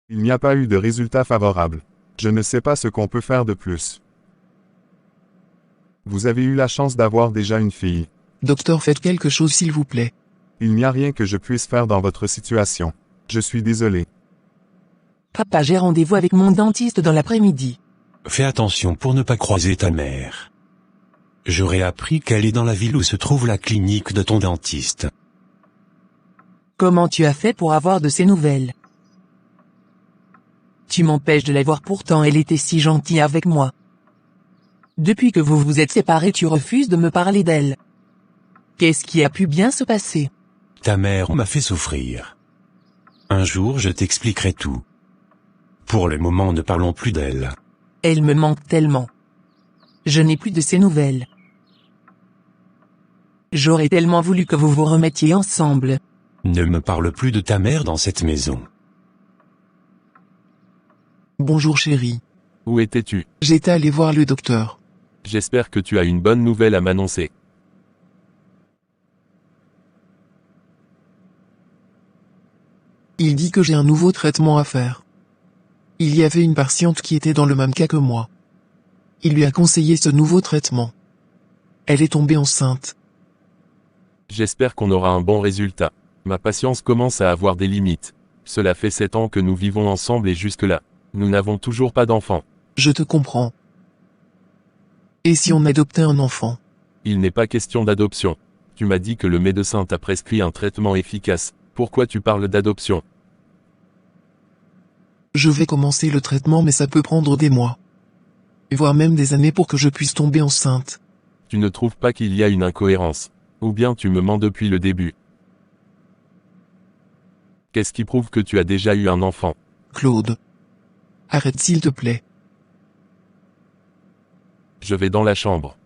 Il n'y a pas eu de résultat favorable. Je ne sais pas ce qu'on peut faire de plus. Vous avez eu la chance d'avoir déjà une fille. Docteur, faites quelque chose s'il vous plaît. Il n'y a rien que je puisse faire dans votre situation. Je suis désolé. Papa, j'ai rendez-vous avec mon dentiste dans l'après-midi. Fais attention pour ne pas croiser ta mère. J'aurais appris qu'elle est dans la ville où se trouve la clinique de ton dentiste. Comment tu as fait pour avoir de ces nouvelles? Tu m'empêches de la voir, pourtant elle était si gentille avec moi. Depuis que vous vous êtes séparés, tu refuses de me parler d'elle. Qu'est-ce qui a pu bien se passer? Ta mère m'a fait souffrir. Un jour je t'expliquerai tout. Pour le moment, ne parlons plus d'elle. Elle me manque tellement. Je n'ai plus de ses nouvelles. J'aurais tellement voulu que vous vous remettiez ensemble. Ne me parle plus de ta mère dans cette maison. Bonjour chérie. Où étais-tu? J'étais allé voir le docteur. J'espère que tu as une bonne nouvelle à m'annoncer. Il dit que j'ai un nouveau traitement à faire. Il y avait une patiente qui était dans le même cas que moi. Il lui a conseillé ce nouveau traitement. Elle est tombée enceinte. J'espère qu'on aura un bon résultat. Ma patience commence à avoir des limites. Cela fait 7 ans que nous vivons ensemble et jusque-là, nous n'avons toujours pas d'enfant. Je te comprends. Et si on adoptait un enfant? Il n'est pas question d'adoption. Tu m'as dit que le médecin t'a prescrit un traitement efficace. Pourquoi tu parles d'adoption? Je vais commencer le traitement, mais ça peut prendre des mois. Voire même des années pour que je puisse tomber enceinte. Tu ne trouves pas qu'il y a une incohérence? Ou bien tu me mens depuis le début? Qu'est-ce qui prouve que tu as déjà eu un enfant? Claude. Arrête s'il te plaît. Je vais dans la chambre.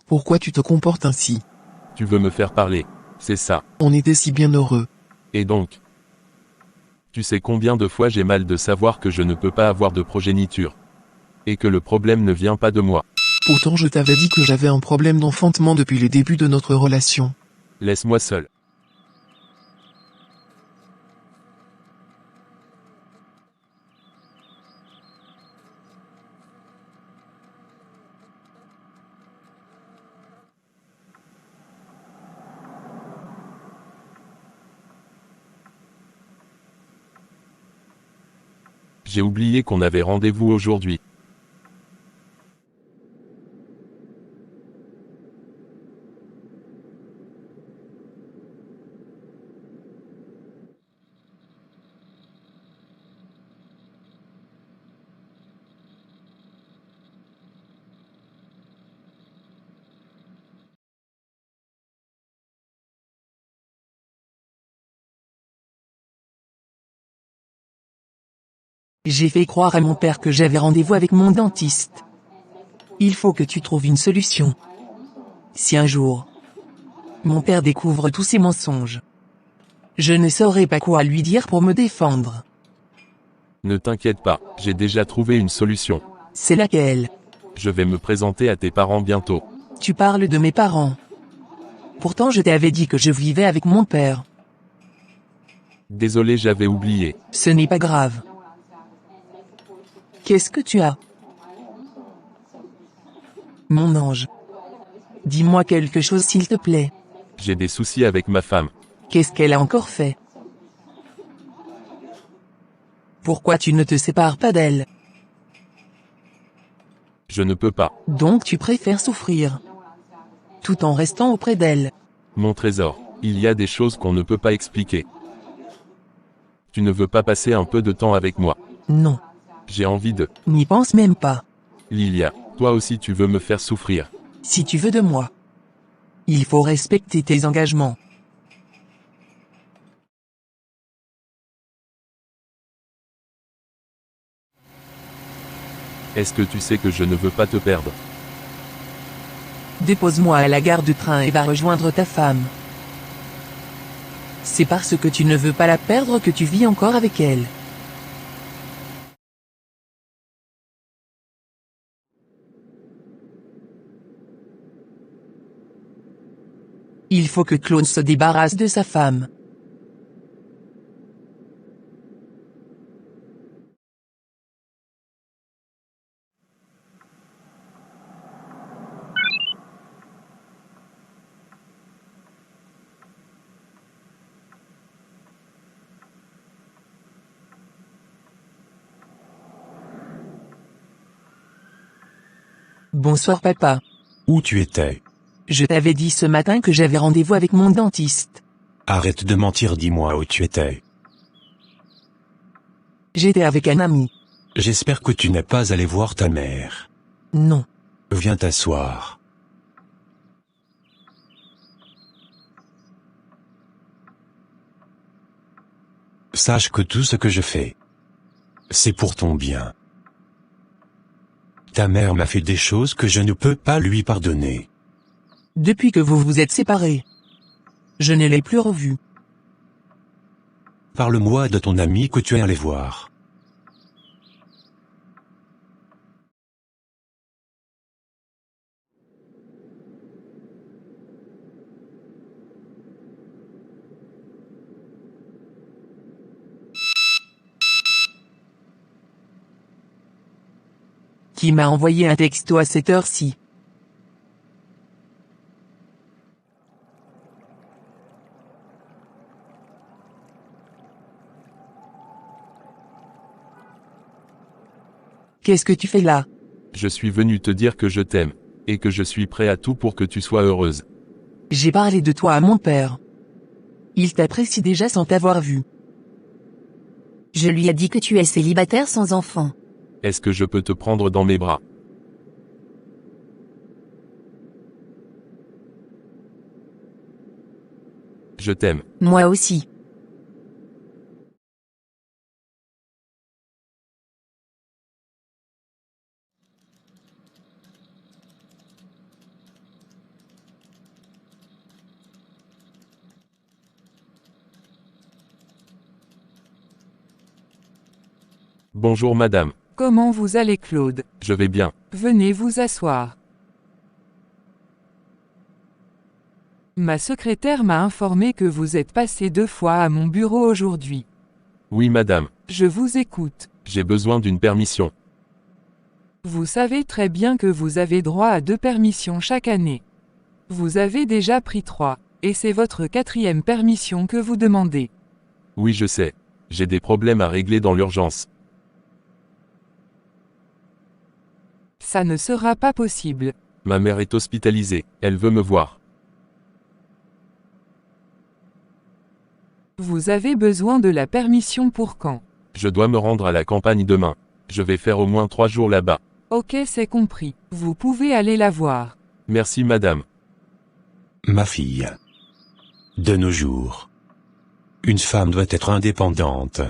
Pourquoi tu te comportes ainsi? Tu veux me faire parler, c'est ça. On était si bien heureux. Et donc? Tu sais combien de fois j'ai mal de savoir que je ne peux pas avoir de progéniture. Et que le problème ne vient pas de moi. Pourtant je t'avais dit que j'avais un problème d'enfantement depuis le début de notre relation. Laisse-moi seul. J'ai oublié qu'on avait rendez-vous aujourd'hui. J'ai fait croire à mon père que j'avais rendez-vous avec mon dentiste. Il faut que tu trouves une solution. Si un jour, mon père découvre tous ces mensonges, je ne saurais pas quoi lui dire pour me défendre. Ne t'inquiète pas, j'ai déjà trouvé une solution. C'est laquelle? Je vais me présenter à tes parents bientôt. Tu parles de mes parents. Pourtant je t'avais dit que je vivais avec mon père. Désolé, j'avais oublié. Ce n'est pas grave. Qu'est-ce que tu as? Mon ange. Dis-moi quelque chose s'il te plaît. J'ai des soucis avec ma femme. Qu'est-ce qu'elle a encore fait? Pourquoi tu ne te sépares pas d'elle? Je ne peux pas. Donc tu préfères souffrir, tout en restant auprès d'elle. Mon trésor, il y a des choses qu'on ne peut pas expliquer. Tu ne veux pas passer un peu de temps avec moi? Non, J'ai envie de... n'y pense même pas. Lilia, toi aussi tu veux me faire souffrir. Si tu veux de moi, il faut respecter tes engagements. Est-ce que tu sais que je ne veux pas te perdre? Dépose-moi à la gare de train et va rejoindre ta femme. C'est parce que tu ne veux pas la perdre que tu vis encore avec elle. Il faut que Claude se débarrasse de sa femme. Bonsoir papa. Où tu étais? Je t'avais dit ce matin que j'avais rendez-vous avec mon dentiste. Arrête de mentir, dis-moi où tu étais. J'étais avec un ami. J'espère que tu n'es pas allé voir ta mère. Non. Viens t'asseoir. Sache que tout ce que je fais, c'est pour ton bien. Ta mère m'a fait des choses que je ne peux pas lui pardonner. Depuis que vous vous êtes séparés, je ne l'ai plus revu. Parle-moi de ton ami que tu es allé voir. Qui m'a envoyé un texto à cette heure-ci? Qu'est-ce que tu fais là? Je suis venu te dire que je t'aime, et que je suis prêt à tout pour que tu sois heureuse. J'ai parlé de toi à mon père. Il t'apprécie déjà sans t'avoir vu. Je lui ai dit que tu es célibataire sans enfant. Est-ce que je peux te prendre dans mes bras? Je t'aime. Moi aussi. Bonjour madame. Comment vous allez Claude? Je vais bien. Venez vous asseoir. Ma secrétaire m'a informé que vous êtes passé 2 fois à mon bureau aujourd'hui. Oui madame. Je vous écoute. J'ai besoin d'une permission. Vous savez très bien que vous avez droit à 2 permissions chaque année. Vous avez déjà pris 3, et c'est votre 4e permission que vous demandez. Oui je sais. J'ai des problèmes à régler dans l'urgence. Ça ne sera pas possible. Ma mère est hospitalisée. Elle veut me voir. Vous avez besoin de la permission pour quand? Je dois me rendre à la campagne demain. Je vais faire au moins 3 jours là-bas. Ok, c'est compris. Vous pouvez aller la voir. Merci madame. Ma fille. De nos jours, une femme doit être indépendante.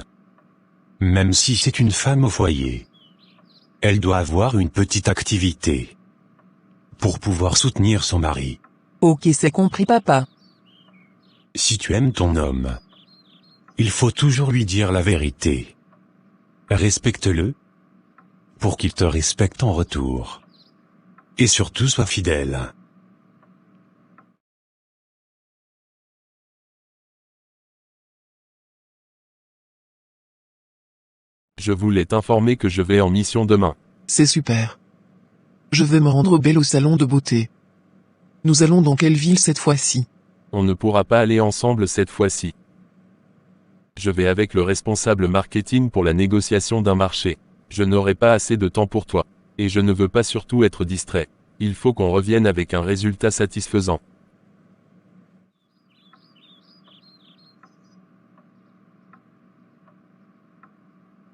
Même si c'est une femme au foyer. Elle doit avoir une petite activité. Pour pouvoir soutenir son mari. Ok, c'est compris papa. Si tu aimes ton homme, il faut toujours lui dire la vérité. Respecte-le, pour qu'il te respecte en retour. Et surtout sois fidèle. Je voulais t'informer que je vais en mission demain. C'est super. Je vais me rendre belle au salon de beauté. Nous allons dans quelle ville cette fois-ci? On ne pourra pas aller ensemble cette fois-ci. Je vais avec le responsable marketing pour la négociation d'un marché. Je n'aurai pas assez de temps pour toi. Et je ne veux pas surtout être distrait. Il faut qu'on revienne avec un résultat satisfaisant.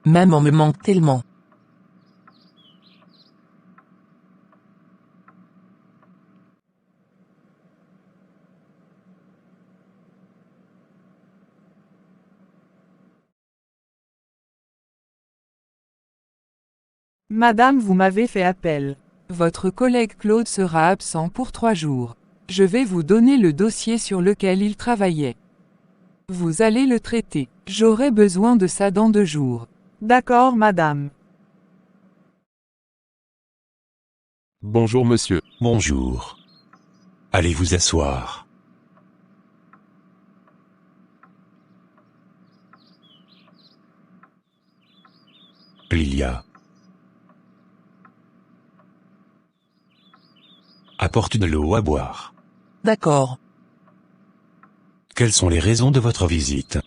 Maman me manque tellement. Madame, vous m'avez fait appel. Votre collègue Claude sera absent pour 3 jours. Je vais vous donner le dossier sur lequel il travaillait. Vous allez le traiter. J'aurai besoin de ça dans 2 jours. D'accord, madame. Bonjour monsieur. Bonjour. Allez vous asseoir. Lilia. Apporte de l'eau à boire. D'accord. Quelles sont les raisons de votre visite?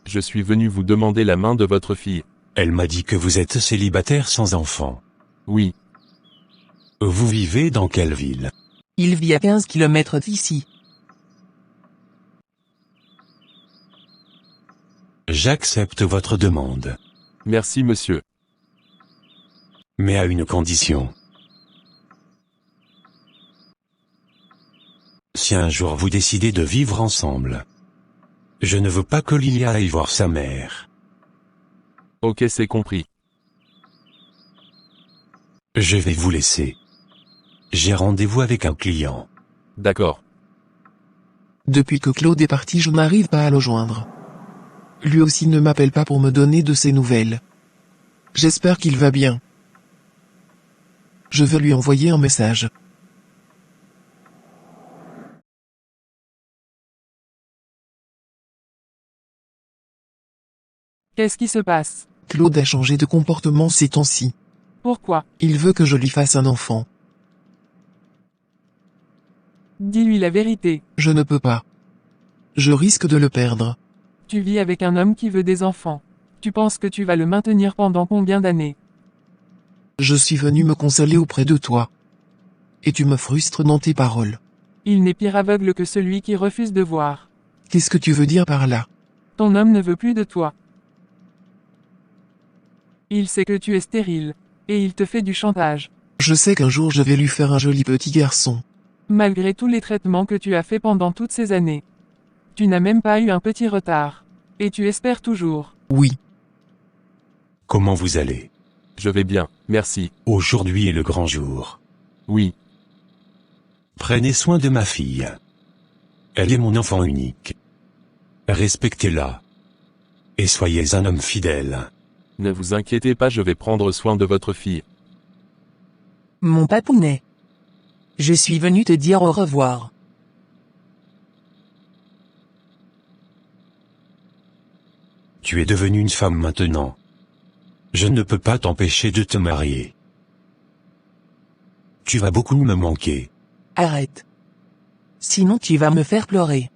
Je suis venu vous demander la main de votre fille. Elle m'a dit que vous êtes célibataire sans enfant. Oui, Vous vivez dans quelle ville? Il vit à 15 kilomètres d'ici. J'accepte votre demande. merci monsieur. Mais à une condition. Si un jour vous décidez de vivre ensemble, je ne veux pas que Lilia aille voir sa mère. Ok, c'est compris. Je vais vous laisser. J'ai rendez-vous avec un client. D'accord. Depuis que Claude est parti, je n'arrive pas à le joindre. Lui aussi ne m'appelle pas pour me donner de ses nouvelles. J'espère qu'il va bien. Je veux lui envoyer un message. Qu'est-ce qui se passe? Claude a changé de comportement ces temps-ci. Pourquoi? Il veut que je lui fasse un enfant. Dis-lui la vérité. Je ne peux pas. Je risque de le perdre. Tu vis avec un homme qui veut des enfants. Tu penses que tu vas le maintenir pendant combien d'années? Je suis venu me consoler auprès de toi. Et tu me frustres dans tes paroles. Il n'est pire aveugle que celui qui refuse de voir. Qu'est-ce que tu veux dire par là? Ton homme ne veut plus de toi. Il sait que tu es stérile. Et il te fait du chantage. Je sais qu'un jour je vais lui faire un joli petit garçon. Malgré tous les traitements que tu as fait pendant toutes ces années. Tu n'as même pas eu un petit retard. Et tu espères toujours. Oui. Comment vous allez? Je vais bien, merci. Aujourd'hui est le grand jour. Oui, Prenez soin de ma fille. Elle est mon enfant unique. Respectez-la. Et soyez un homme fidèle. ne vous inquiétez pas, je vais prendre soin de votre fille. Mon papounet. Je suis venu te dire au revoir. Tu es devenue une femme maintenant. Je ne peux pas t'empêcher de te marier. Tu vas beaucoup me manquer. Arrête. Sinon tu vas me faire pleurer.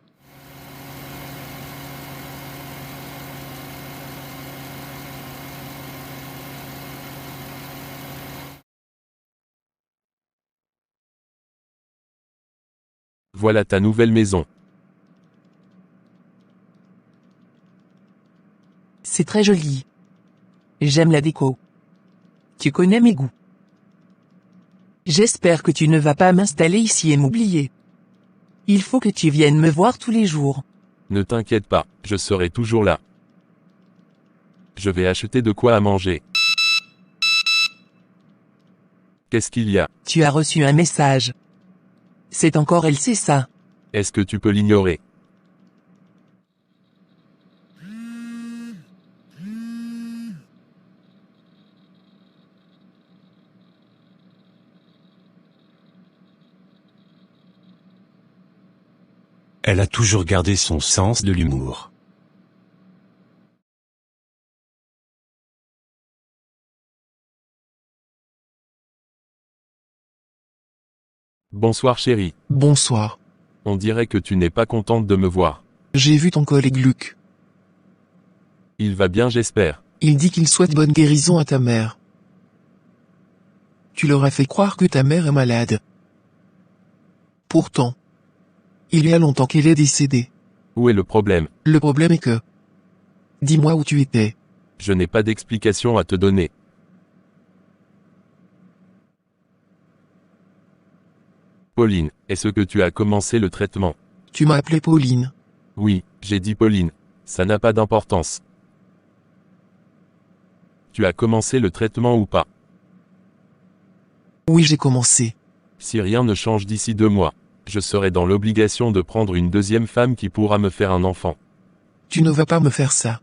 Voilà ta nouvelle maison. C'est très joli. J'aime la déco. Tu connais mes goûts. J'espère que tu ne vas pas m'installer ici et m'oublier. Il faut que tu viennes me voir tous les jours. Ne t'inquiète pas, je serai toujours là. Je vais acheter de quoi à manger. Qu'est-ce qu'il y a? Tu as reçu un message. C'est encore elle, c'est ça. Est-ce que tu peux l'ignorer? Elle a toujours gardé son sens de l'humour. Bonsoir chérie. Bonsoir. On dirait que tu n'es pas contente de me voir. J'ai vu ton collègue Luc. Il va bien, j'espère. Il dit qu'il souhaite bonne guérison à ta mère. Tu leur as fait croire que ta mère est malade. Pourtant, il y a longtemps qu'elle est décédée. Où est le problème? Le problème est que... Dis-moi où tu étais. Je n'ai pas d'explication à te donner. Pauline, est-ce que tu as commencé le traitement? Tu m'as appelé Pauline. Oui, j'ai dit Pauline. Ça n'a pas d'importance. Tu as commencé le traitement ou pas? Oui, j'ai commencé. Si rien ne change d'ici 2 mois, je serai dans l'obligation de prendre une deuxième femme qui pourra me faire un enfant. Tu ne vas pas me faire ça.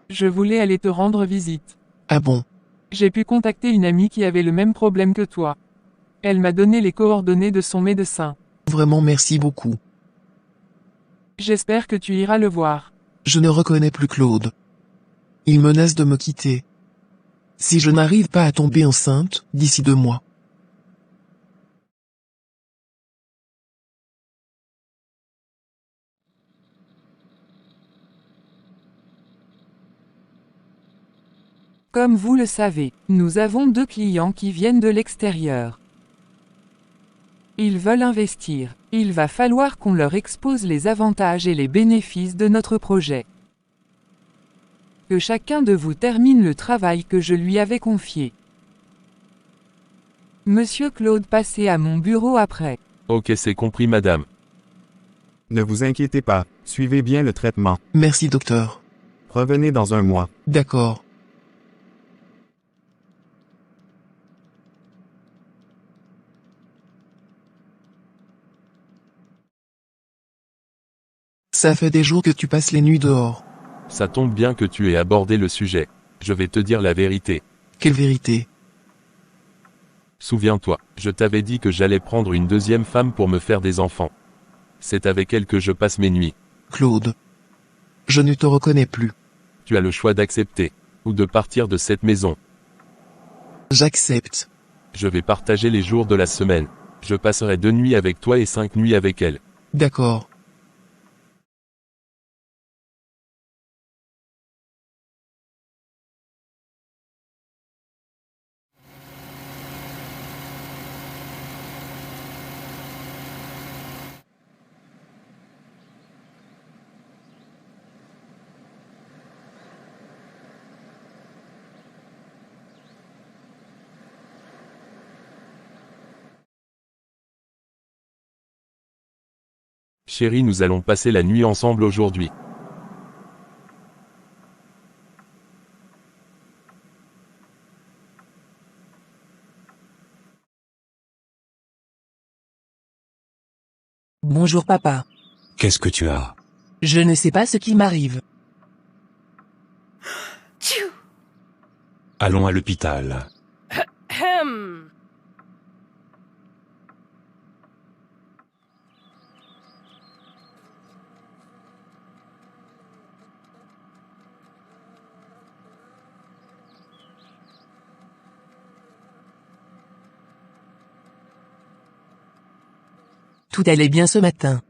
Je voulais aller te rendre visite. Ah bon? J'ai pu contacter une amie qui avait le même problème que toi. Elle m'a donné les coordonnées de son médecin. Vraiment merci beaucoup. J'espère que tu iras le voir. Je ne reconnais plus Claude. Il menace de me quitter. Si je n'arrive pas à tomber enceinte, d'ici 2 mois. Comme vous le savez, nous avons 2 clients qui viennent de l'extérieur. Ils veulent investir. Il va falloir qu'on leur expose les avantages et les bénéfices de notre projet. Que chacun de vous termine le travail que je lui avais confié. Monsieur Claude, passez à mon bureau après. Ok, c'est compris madame. Ne vous inquiétez pas, suivez bien le traitement. Merci docteur. Revenez dans 1 mois. D'accord. Ça fait des jours que tu passes les nuits dehors. Ça tombe bien que tu aies abordé le sujet. Je vais te dire la vérité. Quelle vérité? Souviens-toi, je t'avais dit que j'allais prendre une 2e femme pour me faire des enfants. C'est avec elle que je passe mes nuits. Claude. Je ne te reconnais plus. Tu as le choix d'accepter, ou de partir de cette maison. J'accepte. Je vais partager les jours de la semaine. Je passerai 2 nuits avec toi et 5 nuits avec elle. D'accord. Chérie, nous allons passer la nuit ensemble aujourd'hui. Bonjour papa. Qu'est-ce que tu as? Je ne sais pas ce qui m'arrive. Allons à l'hôpital. Tout allait bien ce matin.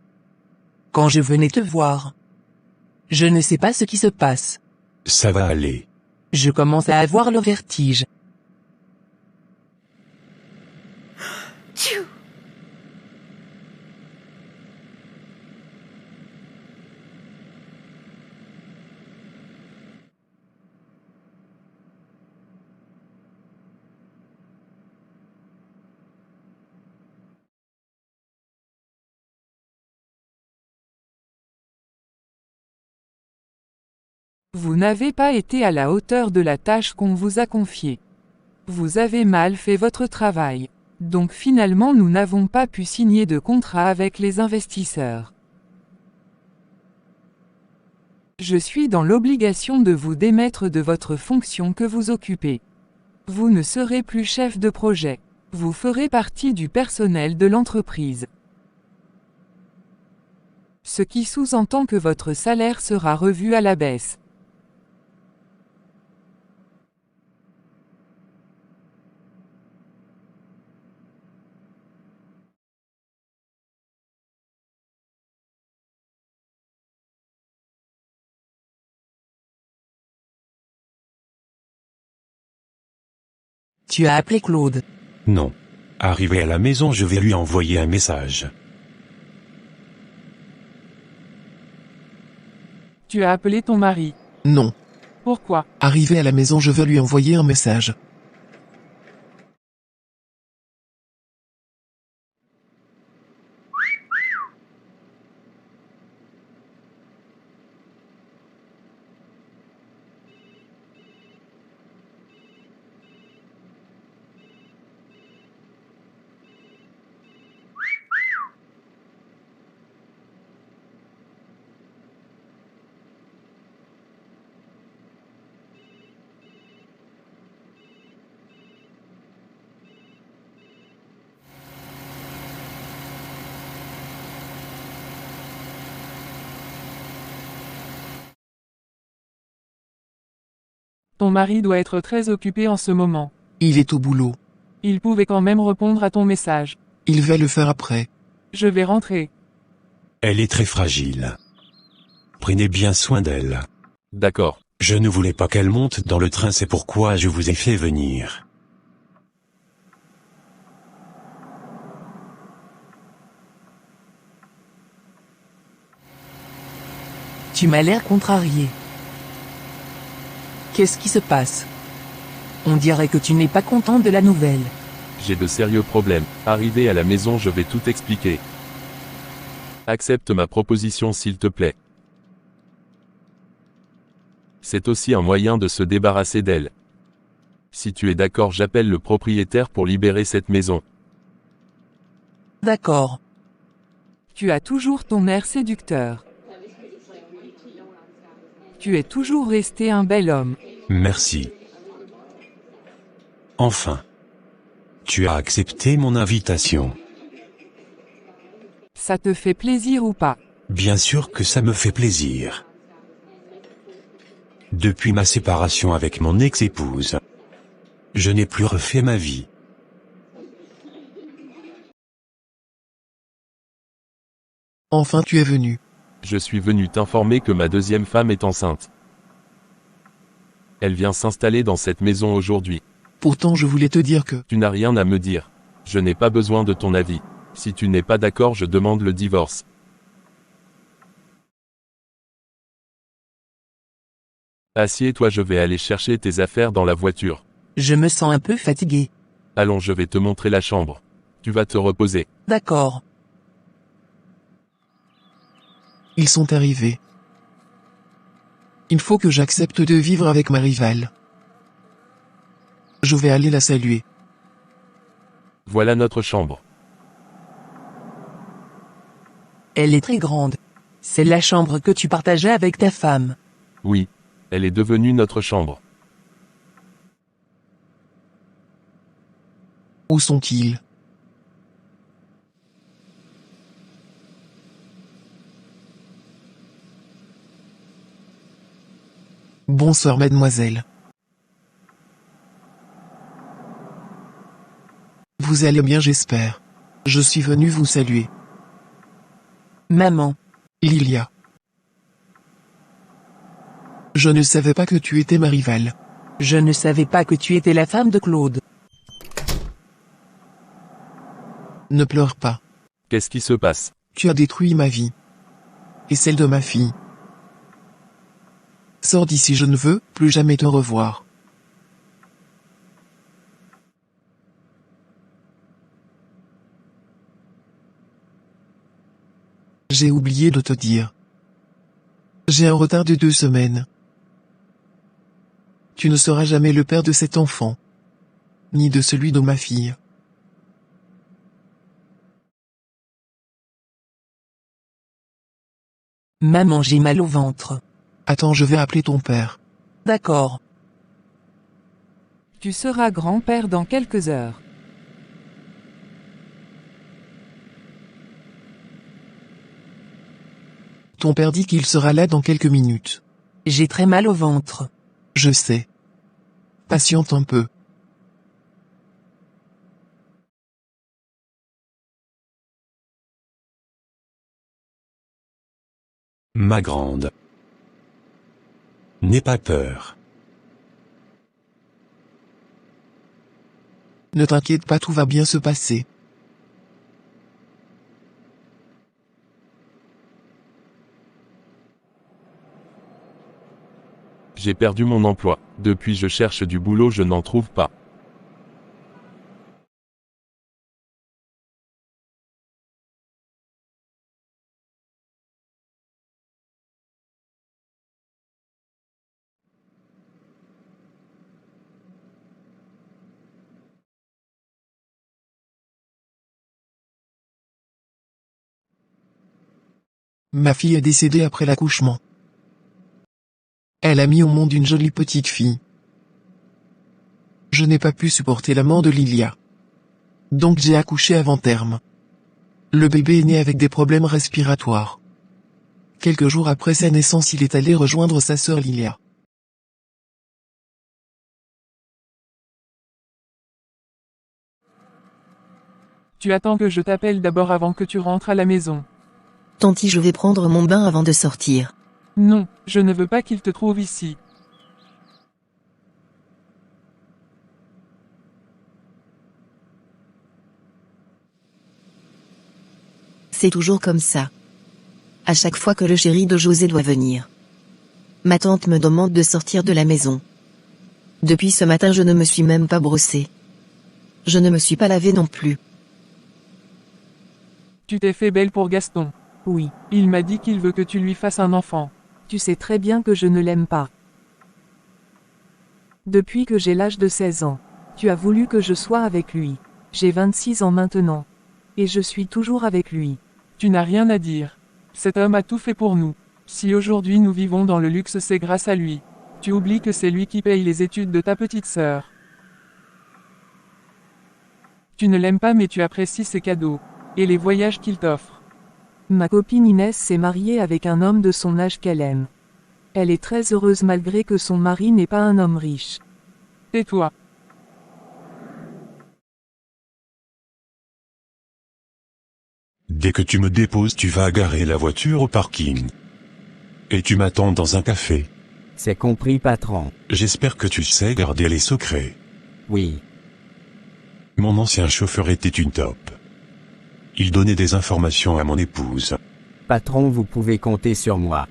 Quand je venais te voir. Je ne sais pas ce qui se passe. Ça va aller. Je commence à avoir le vertige. Vous n'avez pas été à la hauteur de la tâche qu'on vous a confiée. Vous avez mal fait votre travail. Donc finalement nous n'avons pas pu signer de contrat avec les investisseurs. Je suis dans l'obligation de vous démettre de votre fonction que vous occupez. Vous ne serez plus chef de projet. Vous ferez partie du personnel de l'entreprise. Ce qui sous-entend que votre salaire sera revu à la baisse. Tu as appelé Claude. Non. Arrivé à la maison, je vais lui envoyer un message. Tu as appelé ton mari. Non. Pourquoi? Arrivé à la maison, je veux lui envoyer un message. Ton mari doit être très occupé en ce moment. Il est au boulot. Il pouvait quand même répondre à ton message. Il va le faire après. Je vais rentrer. Elle est très fragile. Prenez bien soin d'elle. D'accord. Je ne voulais pas qu'elle monte dans le train, c'est pourquoi je vous ai fait venir. Tu m'as l'air contrarié. Qu'est-ce qui se passe? On dirait que tu n'es pas content de la nouvelle. J'ai de sérieux problèmes. Arrivé à la maison, je vais tout expliquer. Accepte ma proposition s'il te plaît. C'est aussi un moyen de se débarrasser d'elle. Si tu es d'accord, j'appelle le propriétaire pour libérer cette maison. D'accord. Tu as toujours ton air séducteur. Tu es toujours resté un bel homme. Merci. Enfin. Tu as accepté mon invitation. Ça te fait plaisir ou pas? Bien sûr que ça me fait plaisir. Depuis ma séparation avec mon ex-épouse, je n'ai plus refait ma vie. Enfin tu es venu. Je suis venu t'informer que ma deuxième femme est enceinte. Elle vient s'installer dans cette maison aujourd'hui. Pourtant je voulais te dire que... Tu n'as rien à me dire. Je n'ai pas besoin de ton avis. Si tu n'es pas d'accord, je demande le divorce. Assieds-toi, je vais aller chercher tes affaires dans la voiture. Je me sens un peu fatigué. Allons, je vais te montrer la chambre. Tu vas te reposer. D'accord. Ils sont arrivés. Il faut que j'accepte de vivre avec ma rivale. Je vais aller la saluer. Voilà notre chambre. Elle est très grande. C'est la chambre que tu partageais avec ta femme. Oui. Elle est devenue notre chambre. Où sont-ils? Bonsoir mademoiselle. Vous allez bien j'espère. Je suis venu vous saluer. Maman. Lilia. Je ne savais pas que tu étais ma rivale. Je ne savais pas que tu étais la femme de Claude. Ne pleure pas. Qu'est-ce qui se passe? Tu as détruit ma vie. Et celle de ma fille. Sors d'ici, je ne veux plus jamais te revoir. J'ai oublié de te dire. J'ai un retard de 2 semaines. Tu ne seras jamais le père de cet enfant. Ni de celui de ma fille. Maman, j'ai mal au ventre. Attends, je vais appeler ton père. D'accord. Tu seras grand-père dans quelques heures. Ton père dit qu'il sera là dans quelques minutes. J'ai très mal au ventre. Je sais. Patiente un peu. Ma grande. N'aie pas peur. Ne t'inquiète pas, tout va bien se passer. J'ai perdu mon emploi. Depuis, je cherche du boulot, je n'en trouve pas. Ma fille est décédée après l'accouchement. Elle a mis au monde une jolie petite fille. Je n'ai pas pu supporter la mort de Lilia. Donc j'ai accouché avant terme. Le bébé est né avec des problèmes respiratoires. Quelques jours après sa naissance, il est allé rejoindre sa sœur Lilia. Tu attends que je t'appelle d'abord avant que tu rentres à la maison. Tanti, je vais prendre mon bain avant de sortir. Non, je ne veux pas qu'il te trouve ici. C'est toujours comme ça. À chaque fois que le chéri de José doit venir. Ma tante me demande de sortir de la maison. Depuis ce matin, je ne me suis même pas brossée. Je ne me suis pas lavée non plus. Tu t'es fait belle pour Gaston. Oui, il m'a dit qu'il veut que tu lui fasses un enfant. Tu sais très bien que je ne l'aime pas. Depuis que j'ai l'âge de 16 ans, tu as voulu que je sois avec lui. J'ai 26 ans maintenant. Et je suis toujours avec lui. Tu n'as rien à dire. Cet homme a tout fait pour nous. Si aujourd'hui nous vivons dans le luxe, c'est grâce à lui. Tu oublies que c'est lui qui paye les études de ta petite sœur. Tu ne l'aimes pas mais tu apprécies ses cadeaux. Et les voyages qu'il t'offre. Ma copine Inès s'est mariée avec un homme de son âge qu'elle aime. Elle est très heureuse malgré que son mari n'est pas un homme riche. Tais-toi. Dès que tu me déposes, tu vas garer la voiture au parking. Et tu m'attends dans un café. C'est compris, patron. J'espère que tu sais garder les secrets. Oui. Mon ancien chauffeur était une top. Il donnait des informations à mon épouse. Patron, vous pouvez compter sur moi.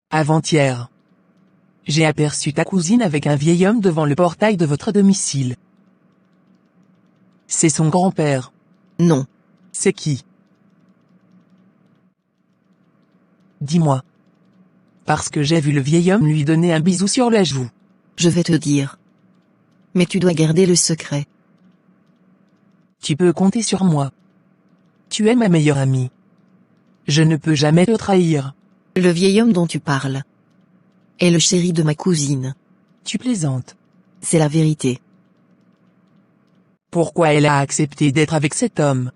Avant-hier. J'ai aperçu ta cousine avec un vieil homme devant le portail de votre domicile. C'est son grand-père. Non. C'est qui? Dis-moi. Parce que j'ai vu le vieil homme lui donner un bisou sur la joue. Je vais te dire. Mais tu dois garder le secret. Tu peux compter sur moi. Tu es ma meilleure amie. Je ne peux jamais te trahir. Le vieil homme dont tu parles est le chéri de ma cousine. Tu plaisantes. C'est la vérité. Pourquoi elle a accepté d'être avec cet homme?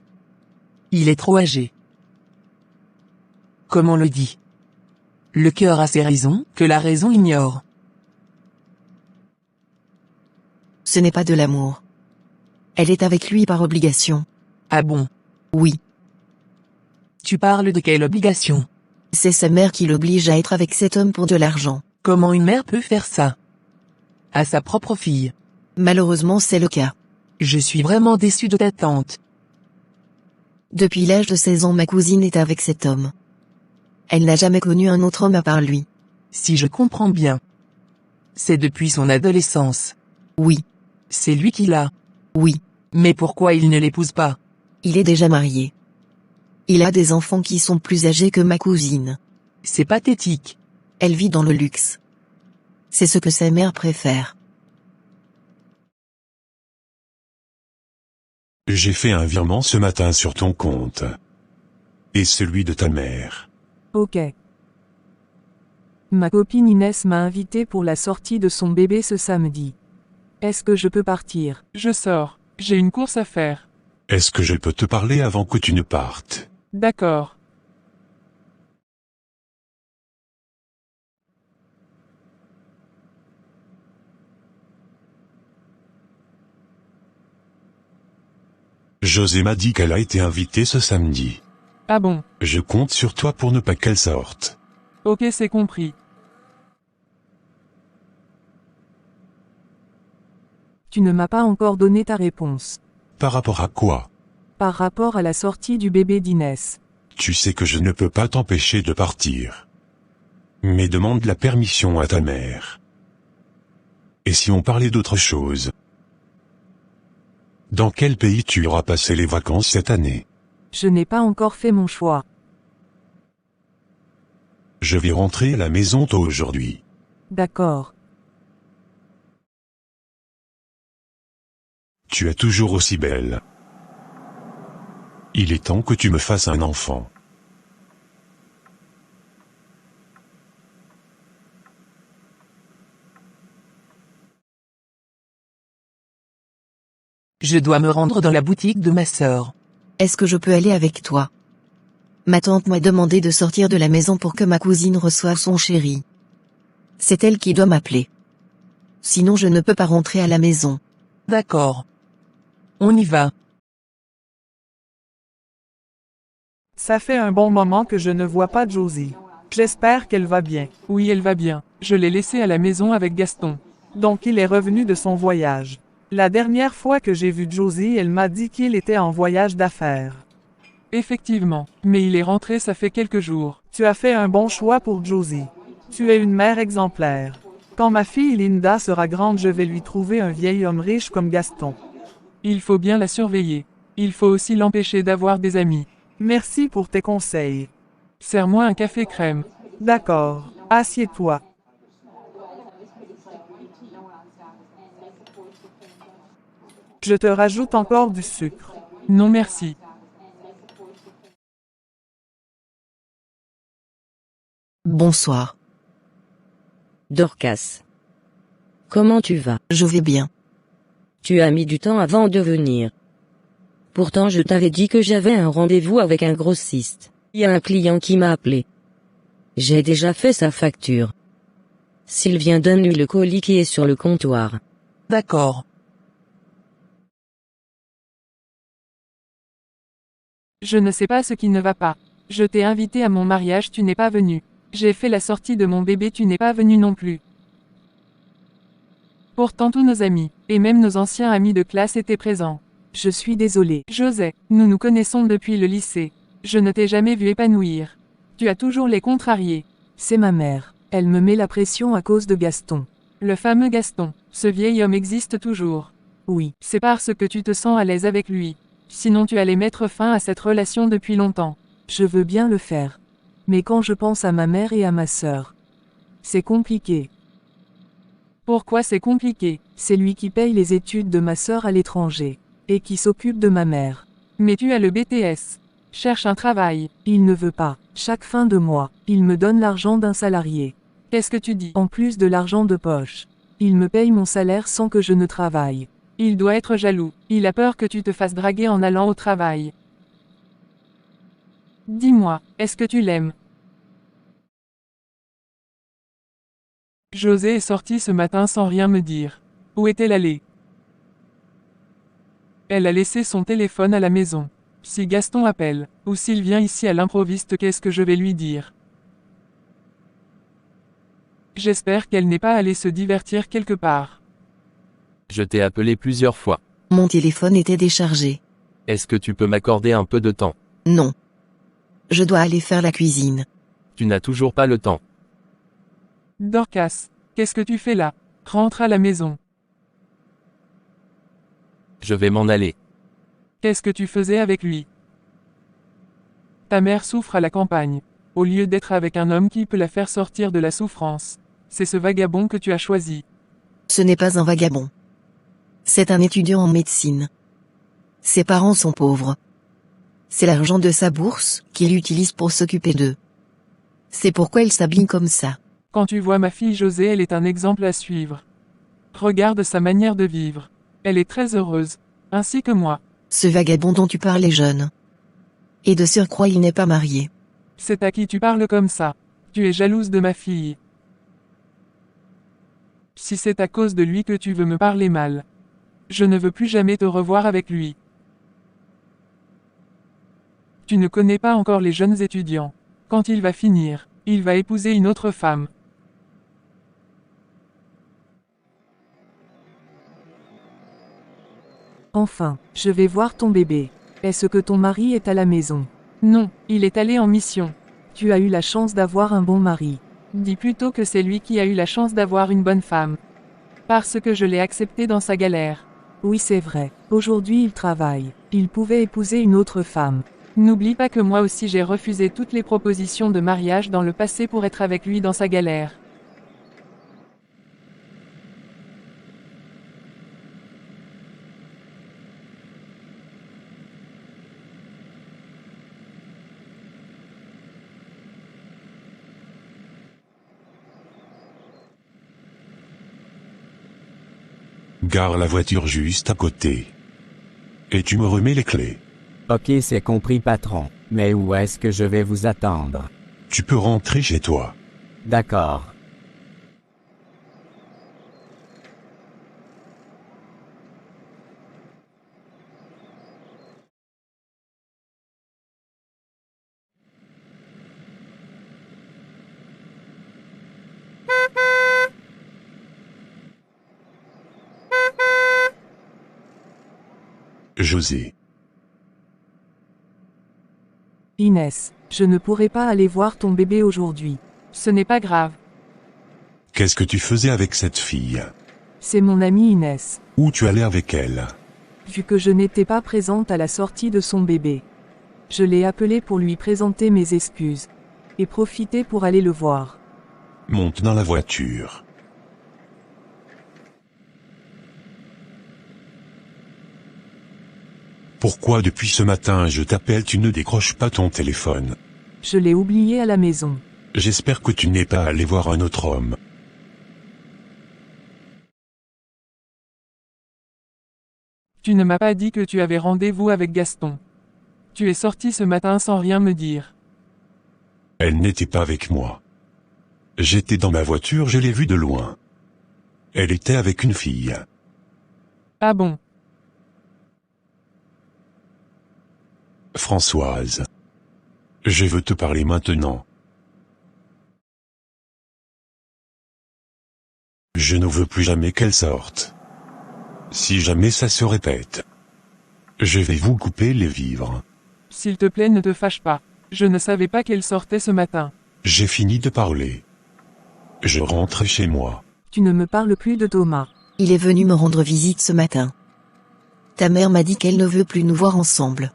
Il est trop âgé. Comme on le dit. Le cœur a ses raisons, que la raison ignore. Ce n'est pas de l'amour. Elle est avec lui par obligation. Ah bon? Oui. Tu parles de quelle obligation? C'est sa mère qui l'oblige à être avec cet homme pour de l'argent. Comment une mère peut faire ça? À sa propre fille. Malheureusement, c'est le cas. Je suis vraiment déçu de ta tante. Depuis l'âge de 16 ans, ma cousine est avec cet homme. Elle n'a jamais connu un autre homme à part lui. Si je comprends bien. C'est depuis son adolescence. Oui. C'est lui qui l'a. Oui. Mais pourquoi il ne l'épouse pas? Il est déjà marié. Il a des enfants qui sont plus âgés que ma cousine. C'est pathétique. Elle vit dans le luxe. C'est ce que sa mère préfère. J'ai fait un virement ce matin sur ton compte. Et celui de ta mère. Ok. Ma copine Inès m'a invité pour la sortie de son bébé ce samedi. Est-ce que je peux partir? Je sors. J'ai une course à faire. Est-ce que je peux te parler avant que tu ne partes? D'accord. José m'a dit qu'elle a été invitée ce samedi. Ah bon? Je compte sur toi pour ne pas qu'elle sorte. Ok, c'est compris. Tu ne m'as pas encore donné ta réponse. Par rapport à quoi? Par rapport à la sortie du bébé d'Inès. Tu sais que je ne peux pas t'empêcher de partir. Mais demande la permission à ta mère. Et si on parlait d'autre chose? Dans quel pays tu auras passé les vacances cette année? Je n'ai pas encore fait mon choix. Je vais rentrer à la maison tôt aujourd'hui. D'accord. Tu es toujours aussi belle. Il est temps que tu me fasses un enfant. Je dois me rendre dans la boutique de ma sœur. Est-ce que je peux aller avec toi? Ma tante m'a demandé de sortir de la maison pour que ma cousine reçoive son chéri. C'est elle qui doit m'appeler. Sinon je ne peux pas rentrer à la maison. D'accord. On y va. Ça fait un bon moment que je ne vois pas Josie. J'espère qu'elle va bien. Oui, elle va bien. Je l'ai laissée à la maison avec Gaston. Donc il est revenu de son voyage. La dernière fois que j'ai vu Josie, elle m'a dit qu'il était en voyage d'affaires. Effectivement. Mais il est rentré ça fait quelques jours. Tu as fait un bon choix pour Josie. Tu es une mère exemplaire. Quand ma fille Linda sera grande, je vais lui trouver un vieil homme riche comme Gaston. Il faut bien la surveiller. Il faut aussi l'empêcher d'avoir des amis. Merci pour tes conseils. Sers-moi un café crème. D'accord. Assieds-toi. Je te rajoute encore du sucre. Non merci. Bonsoir. Dorcas. Comment tu vas? Je vais bien. Tu as mis du temps avant de venir. Pourtant je t'avais dit que j'avais un rendez-vous avec un grossiste. Il y a un client qui m'a appelé. J'ai déjà fait sa facture. Sylvien, donne-lui le colis qui est sur le comptoir. D'accord. Je ne sais pas ce qui ne va pas. Je t'ai invité à mon mariage, tu n'es pas venu. J'ai fait la sortie de mon bébé, tu n'es pas venu non plus. Pourtant tous nos amis, et même nos anciens amis de classe étaient présents. Je suis désolé. José, nous nous connaissons depuis le lycée. Je ne t'ai jamais vu épanouir. Tu as toujours les contrariés. C'est ma mère. Elle me met la pression à cause de Gaston. Le fameux Gaston, ce vieil homme existe toujours. Oui. C'est parce que tu te sens à l'aise avec lui. Sinon tu allais mettre fin à cette relation depuis longtemps. Je veux bien le faire. Mais quand je pense à ma mère et à ma sœur, c'est compliqué. Pourquoi c'est compliqué? C'est lui qui paye les études de ma sœur à l'étranger, et qui s'occupe de ma mère. Mais tu as le BTS. Cherche un travail. Il ne veut pas. Chaque fin de mois, il me donne l'argent d'un salarié. Qu'est-ce que tu dis? En plus de l'argent de poche. Il me paye mon salaire sans que je ne travaille. Il doit être jaloux. Il a peur que tu te fasses draguer en allant au travail. Dis-moi, est-ce que tu l'aimes? José est sortie ce matin sans rien me dire. Où est-elle allée? Elle a laissé son téléphone à la maison. Si Gaston appelle, ou s'il vient ici à l'improviste, qu'est-ce que je vais lui dire? J'espère qu'elle n'est pas allée se divertir quelque part. Je t'ai appelé plusieurs fois. Mon téléphone était déchargé. Est-ce que tu peux m'accorder un peu de temps? Non. Je dois aller faire la cuisine. Tu n'as toujours pas le temps. Dorcas, qu'est-ce que tu fais là? Rentre à la maison. Je vais m'en aller. Qu'est-ce que tu faisais avec lui? Ta mère souffre à la campagne. Au lieu d'être avec un homme qui peut la faire sortir de la souffrance, c'est ce vagabond que tu as choisi. Ce n'est pas un vagabond. C'est un étudiant en médecine. Ses parents sont pauvres. C'est l'argent de sa bourse qu'il utilise pour s'occuper d'eux. C'est pourquoi il s'habille comme ça. Quand tu vois ma fille Josée, elle est un exemple à suivre. Regarde sa manière de vivre. Elle est très heureuse, ainsi que moi. Ce vagabond dont tu parles est jeune. Et de surcroît il n'est pas marié. C'est à qui tu parles comme ça? Tu es jalouse de ma fille. Si c'est à cause de lui que tu veux me parler mal, je ne veux plus jamais te revoir avec lui. Tu ne connais pas encore les jeunes étudiants. Quand il va finir, il va épouser une autre femme. Enfin, je vais voir ton bébé. Est-ce que ton mari est à la maison? Non, il est allé en mission. Tu as eu la chance d'avoir un bon mari. Dis plutôt que c'est lui qui a eu la chance d'avoir une bonne femme. Parce que je l'ai accepté dans sa galère. Oui, c'est vrai. Aujourd'hui il travaille. Il pouvait épouser une autre femme. N'oublie pas que moi aussi j'ai refusé toutes les propositions de mariage dans le passé pour être avec lui dans sa galère. Gare la voiture juste à côté. Et tu me remets les clés. Ok, c'est compris patron. Mais où est-ce que je vais vous attendre? Tu peux rentrer chez toi. D'accord. José. Inès, je ne pourrai pas aller voir ton bébé aujourd'hui. Ce n'est pas grave. Qu'est-ce que tu faisais avec cette fille? C'est mon amie Inès. Où tu allais avec elle? Vu que je n'étais pas présente à la sortie de son bébé. Je l'ai appelé pour lui présenter mes excuses. Et profiter pour aller le voir. Monte dans la voiture. Pourquoi depuis ce matin je t'appelle tu ne décroches pas ton téléphone? Je l'ai oublié à la maison. J'espère que tu n'es pas allé voir un autre homme. Tu ne m'as pas dit que tu avais rendez-vous avec Gaston. Tu es sorti ce matin sans rien me dire. Elle n'était pas avec moi. J'étais dans ma voiture, je l'ai vue de loin. Elle était avec une fille. Ah bon? Françoise. Je veux te parler maintenant. Je ne veux plus jamais qu'elle sorte. Si jamais ça se répète, je vais vous couper les vivres. S'il te plaît, ne te fâche pas. Je ne savais pas qu'elle sortait ce matin. J'ai fini de parler. Je rentre chez moi. Tu ne me parles plus de Thomas. Il est venu me rendre visite ce matin. Ta mère m'a dit qu'elle ne veut plus nous voir ensemble.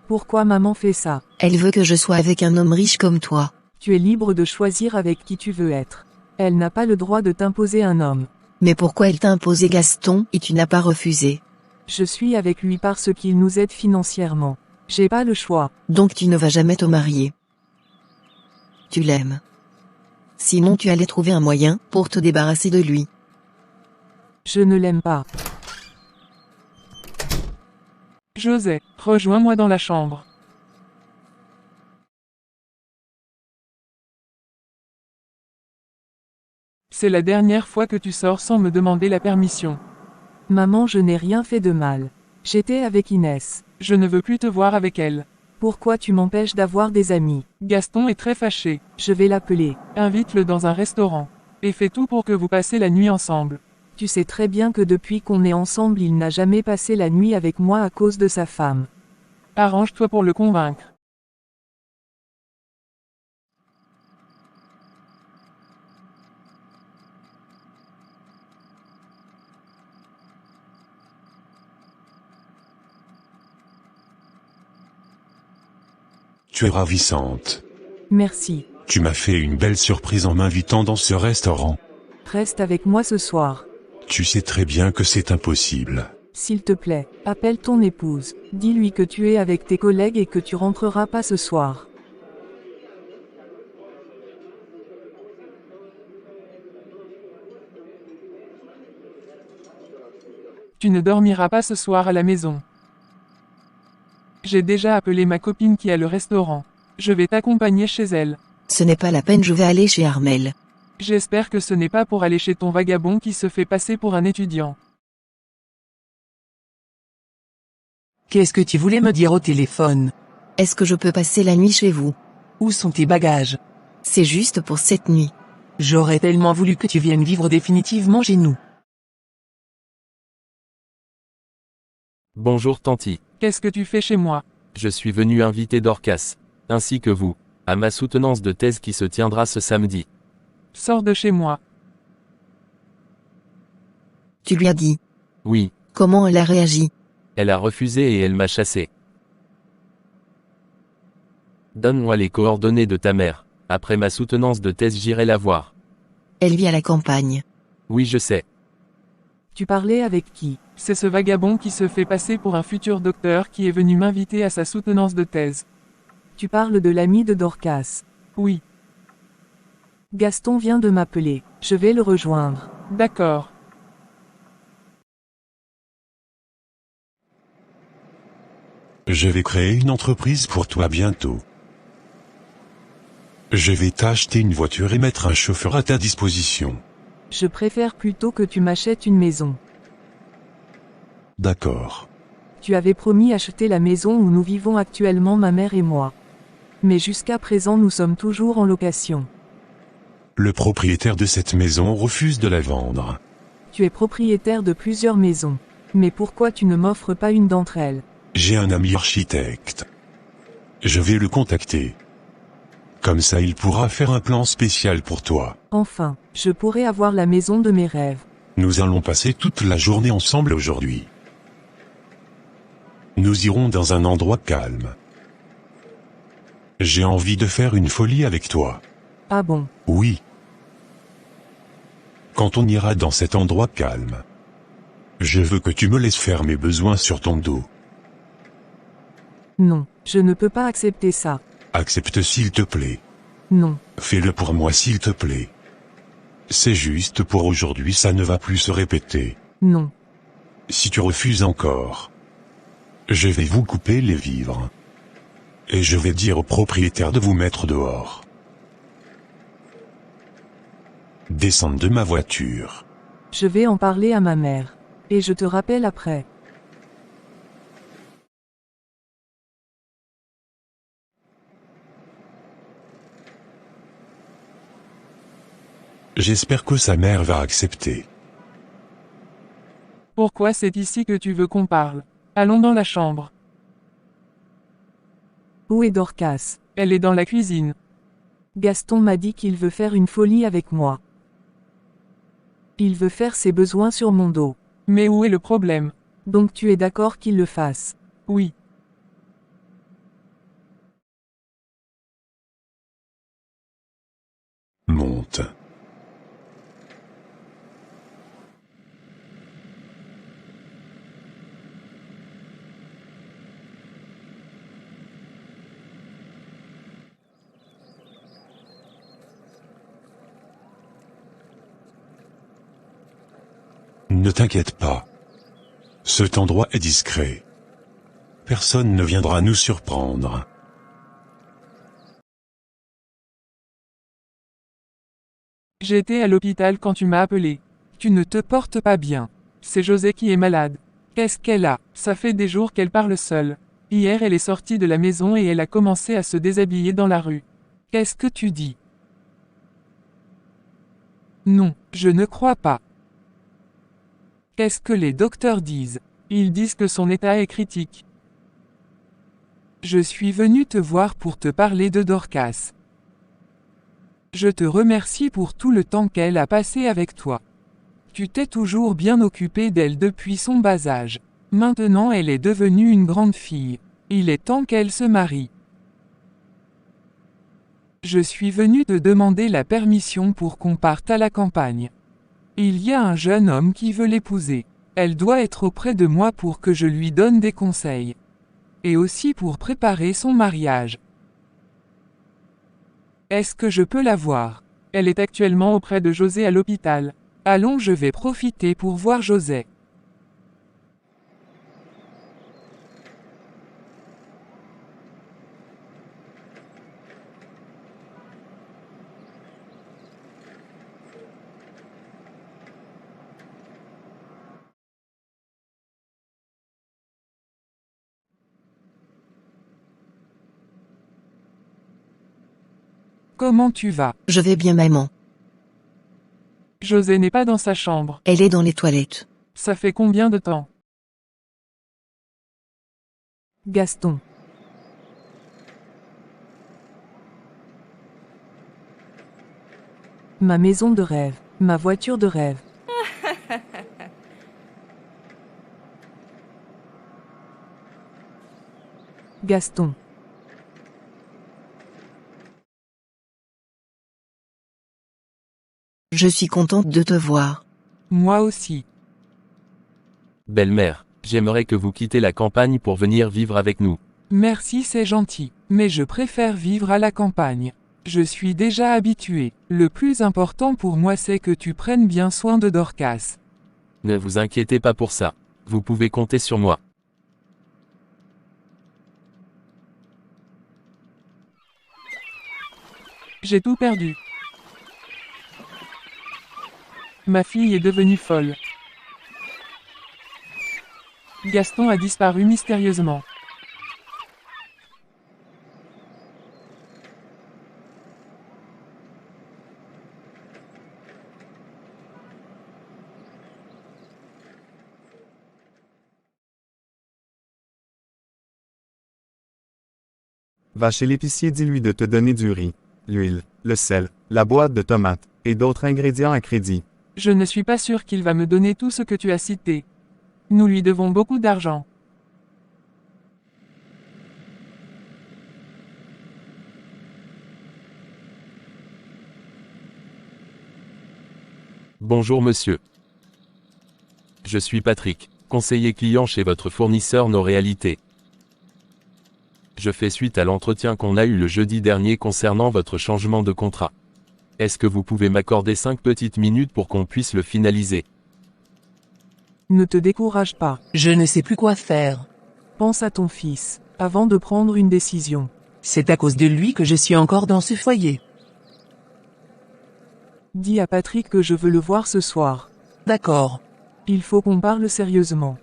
Pourquoi maman fait ça? Elle veut que je sois avec un homme riche comme toi. Tu es libre de choisir avec qui tu veux être. Elle n'a pas le droit de t'imposer un homme. Mais pourquoi elle t'a imposé Gaston et tu n'as pas refusé? Je suis avec lui parce qu'il nous aide financièrement. J'ai pas le choix. Donc tu ne vas jamais te marier. Tu l'aimes. Sinon tu allais trouver un moyen pour te débarrasser de lui. Je ne l'aime pas. José, rejoins-moi dans la chambre. C'est la dernière fois que tu sors sans me demander la permission. Maman, je n'ai rien fait de mal. J'étais avec Inès. Je ne veux plus te voir avec elle. Pourquoi tu m'empêches d'avoir des amis? Gaston est très fâché. Je vais l'appeler. Invite-le dans un restaurant. Et fais tout pour que vous passiez la nuit ensemble. Tu sais très bien que depuis qu'on est ensemble, il n'a jamais passé la nuit avec moi à cause de sa femme. Arrange-toi pour le convaincre. Tu es ravissante. Merci. Tu m'as fait une belle surprise en m'invitant dans ce restaurant. Reste avec moi ce soir. Tu sais très bien que c'est impossible. S'il te plaît, appelle ton épouse. Dis-lui que tu es avec tes collègues et que tu rentreras pas ce soir. Tu ne dormiras pas ce soir à la maison. J'ai déjà appelé ma copine qui a le restaurant. Je vais t'accompagner chez elle. Ce n'est pas la peine, je vais aller chez Armel. J'espère que ce n'est pas pour aller chez ton vagabond qui se fait passer pour un étudiant. Qu'est-ce que tu voulais me dire au téléphone? Est-ce que je peux passer la nuit chez vous? Où sont tes bagages? C'est juste pour cette nuit. J'aurais tellement voulu que tu viennes vivre définitivement chez nous. Bonjour Tanti. Qu'est-ce que tu fais chez moi? Je suis venu inviter Dorcas, ainsi que vous, à ma soutenance de thèse qui se tiendra ce samedi. Sors de chez moi. Tu lui as dit? Oui. Comment elle a réagi? Elle a refusé et elle m'a chassé. Donne-moi les coordonnées de ta mère. Après ma soutenance de thèse, j'irai la voir. Elle vit à la campagne. Oui, je sais. Tu parlais avec qui? C'est ce vagabond qui se fait passer pour un futur docteur qui est venu m'inviter à sa soutenance de thèse. Tu parles de l'ami de Dorcas. Oui. Gaston vient de m'appeler. Je vais le rejoindre. D'accord. Je vais créer une entreprise pour toi bientôt. Je vais t'acheter une voiture et mettre un chauffeur à ta disposition. Je préfère plutôt que tu m'achètes une maison. D'accord. Tu avais promis acheter la maison où nous vivons actuellement, ma mère et moi. Mais jusqu'à présent nous sommes toujours en location. Le propriétaire de cette maison refuse de la vendre. Tu es propriétaire de plusieurs maisons. Mais pourquoi tu ne m'offres pas une d'entre elles? J'ai un ami architecte. Je vais le contacter. Comme ça il pourra faire un plan spécial pour toi. Enfin, je pourrais avoir la maison de mes rêves. Nous allons passer toute la journée ensemble aujourd'hui. Nous irons dans un endroit calme. J'ai envie de faire une folie avec toi. Ah bon? Oui. Quand on ira dans cet endroit calme, je veux que tu me laisses faire mes besoins sur ton dos. Non, je ne peux pas accepter ça. Accepte s'il te plaît. Non. Fais-le pour moi s'il te plaît. C'est juste pour aujourd'hui, ça ne va plus se répéter. Non. Si tu refuses encore, je vais vous couper les vivres. Et je vais dire au propriétaire de vous mettre dehors. Descendre de ma voiture. Je vais en parler à ma mère. Et je te rappelle après. J'espère que sa mère va accepter. Pourquoi c'est ici que tu veux qu'on parle? Allons dans la chambre. Où est Dorcas? Elle est dans la cuisine. Gaston m'a dit qu'il veut faire une folie avec moi. Il veut faire ses besoins sur mon dos. Mais où est le problème? Donc tu es d'accord qu'il le fasse? Oui. Monte. Ne t'inquiète pas. Cet endroit est discret. Personne ne viendra nous surprendre. J'étais à l'hôpital quand tu m'as appelé. Tu ne te portes pas bien. C'est José qui est malade. Qu'est-ce qu'elle a? Ça fait des jours qu'elle parle seule. Hier elle est sortie de la maison et elle a commencé à se déshabiller dans la rue. Qu'est-ce que tu dis? Non, je ne crois pas. Qu'est-ce que les docteurs disent? Ils disent que son état est critique. Je suis venu te voir pour te parler de Dorcas. Je te remercie pour tout le temps qu'elle a passé avec toi. Tu t'es toujours bien occupé d'elle depuis son bas âge. Maintenant elle est devenue une grande fille. Il est temps qu'elle se marie. Je suis venu te demander la permission pour qu'on parte à la campagne. Il y a un jeune homme qui veut l'épouser. Elle doit être auprès de moi pour que je lui donne des conseils. Et aussi pour préparer son mariage. Est-ce que je peux la voir? Elle est actuellement auprès de José à l'hôpital. Allons, je vais profiter pour voir José. Comment tu vas? Je vais bien, maman. José n'est pas dans sa chambre. Elle est dans les toilettes. Ça fait combien de temps? Gaston. Ma maison de rêve, ma voiture de rêve. Gaston. Je suis contente de te voir. Moi aussi. Belle-mère, j'aimerais que vous quittez la campagne pour venir vivre avec nous. Merci, c'est gentil, mais je préfère vivre à la campagne. Je suis déjà habitué. Le plus important pour moi c'est que tu prennes bien soin de Dorcas. Ne vous inquiétez pas pour ça. Vous pouvez compter sur moi. J'ai tout perdu. Ma fille est devenue folle. Gaston a disparu mystérieusement. Va chez l'épicier, dis-lui de te donner du riz, l'huile, le sel, la boîte de tomates, et d'autres ingrédients à crédit. Je ne suis pas sûr qu'il va me donner tout ce que tu as cité. Nous lui devons beaucoup d'argent. Bonjour monsieur. Je suis Patrick, conseiller client chez votre fournisseur No Réalité. Je fais suite à l'entretien qu'on a eu le jeudi dernier concernant votre changement de contrat. Est-ce que vous pouvez m'accorder 5 petites minutes pour qu'on puisse le finaliser? Ne te décourage pas. Je ne sais plus quoi faire. Pense à ton fils, avant de prendre une décision. C'est à cause de lui que je suis encore dans ce foyer. Dis à Patrick que je veux le voir ce soir. D'accord. Il faut qu'on parle sérieusement.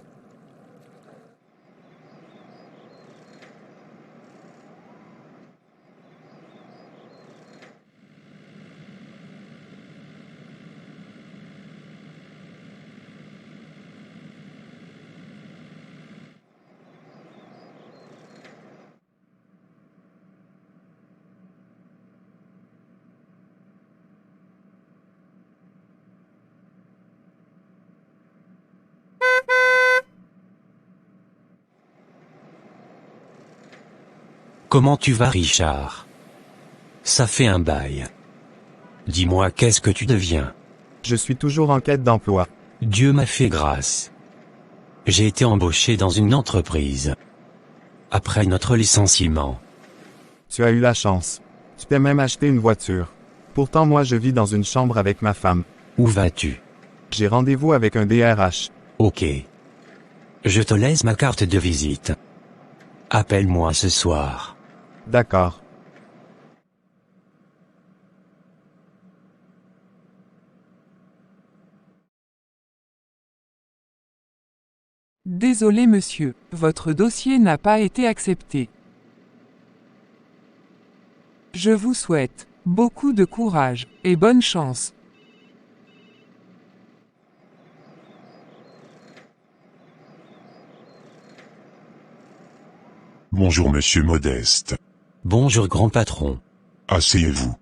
Comment tu vas, Richard? Ça fait un bail. Dis-moi, qu'est-ce que tu deviens? Je suis toujours en quête d'emploi. Dieu m'a fait grâce. J'ai été embauché dans une entreprise. Après notre licenciement. Tu as eu la chance. Tu t'es même acheté une voiture. Pourtant moi je vis dans une chambre avec ma femme. Où vas-tu? J'ai rendez-vous avec un DRH. Ok. Je te laisse ma carte de visite. Appelle-moi ce soir. D'accord. Désolé monsieur, votre dossier n'a pas été accepté. Je vous souhaite beaucoup de courage et bonne chance. Bonjour monsieur Modeste. Bonjour grand patron. Asseyez-vous.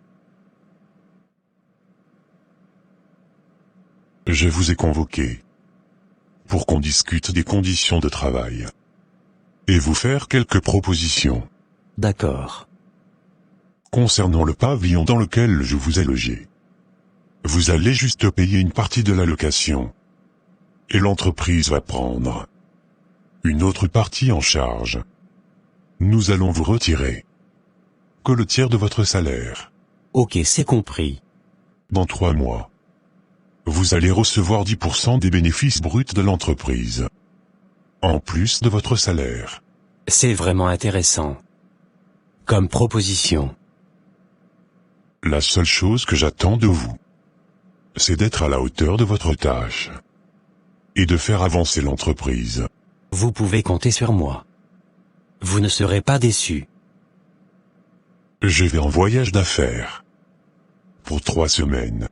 Je vous ai convoqué pour qu'on discute des conditions de travail et vous faire quelques propositions. D'accord. Concernant le pavillon dans lequel je vous ai logé, vous allez juste payer une partie de la location et l'entreprise va prendre une autre partie en charge. Nous allons vous retirer que le tiers de votre salaire. Ok, c'est compris. Dans 3 mois, vous allez recevoir 10% des bénéfices bruts de l'entreprise, en plus de votre salaire. C'est vraiment intéressant. Comme proposition. La seule chose que j'attends de vous, c'est d'être à la hauteur de votre tâche et de faire avancer l'entreprise. Vous pouvez compter sur moi. Vous ne serez pas déçu. Je vais en voyage d'affaires pour 3 semaines.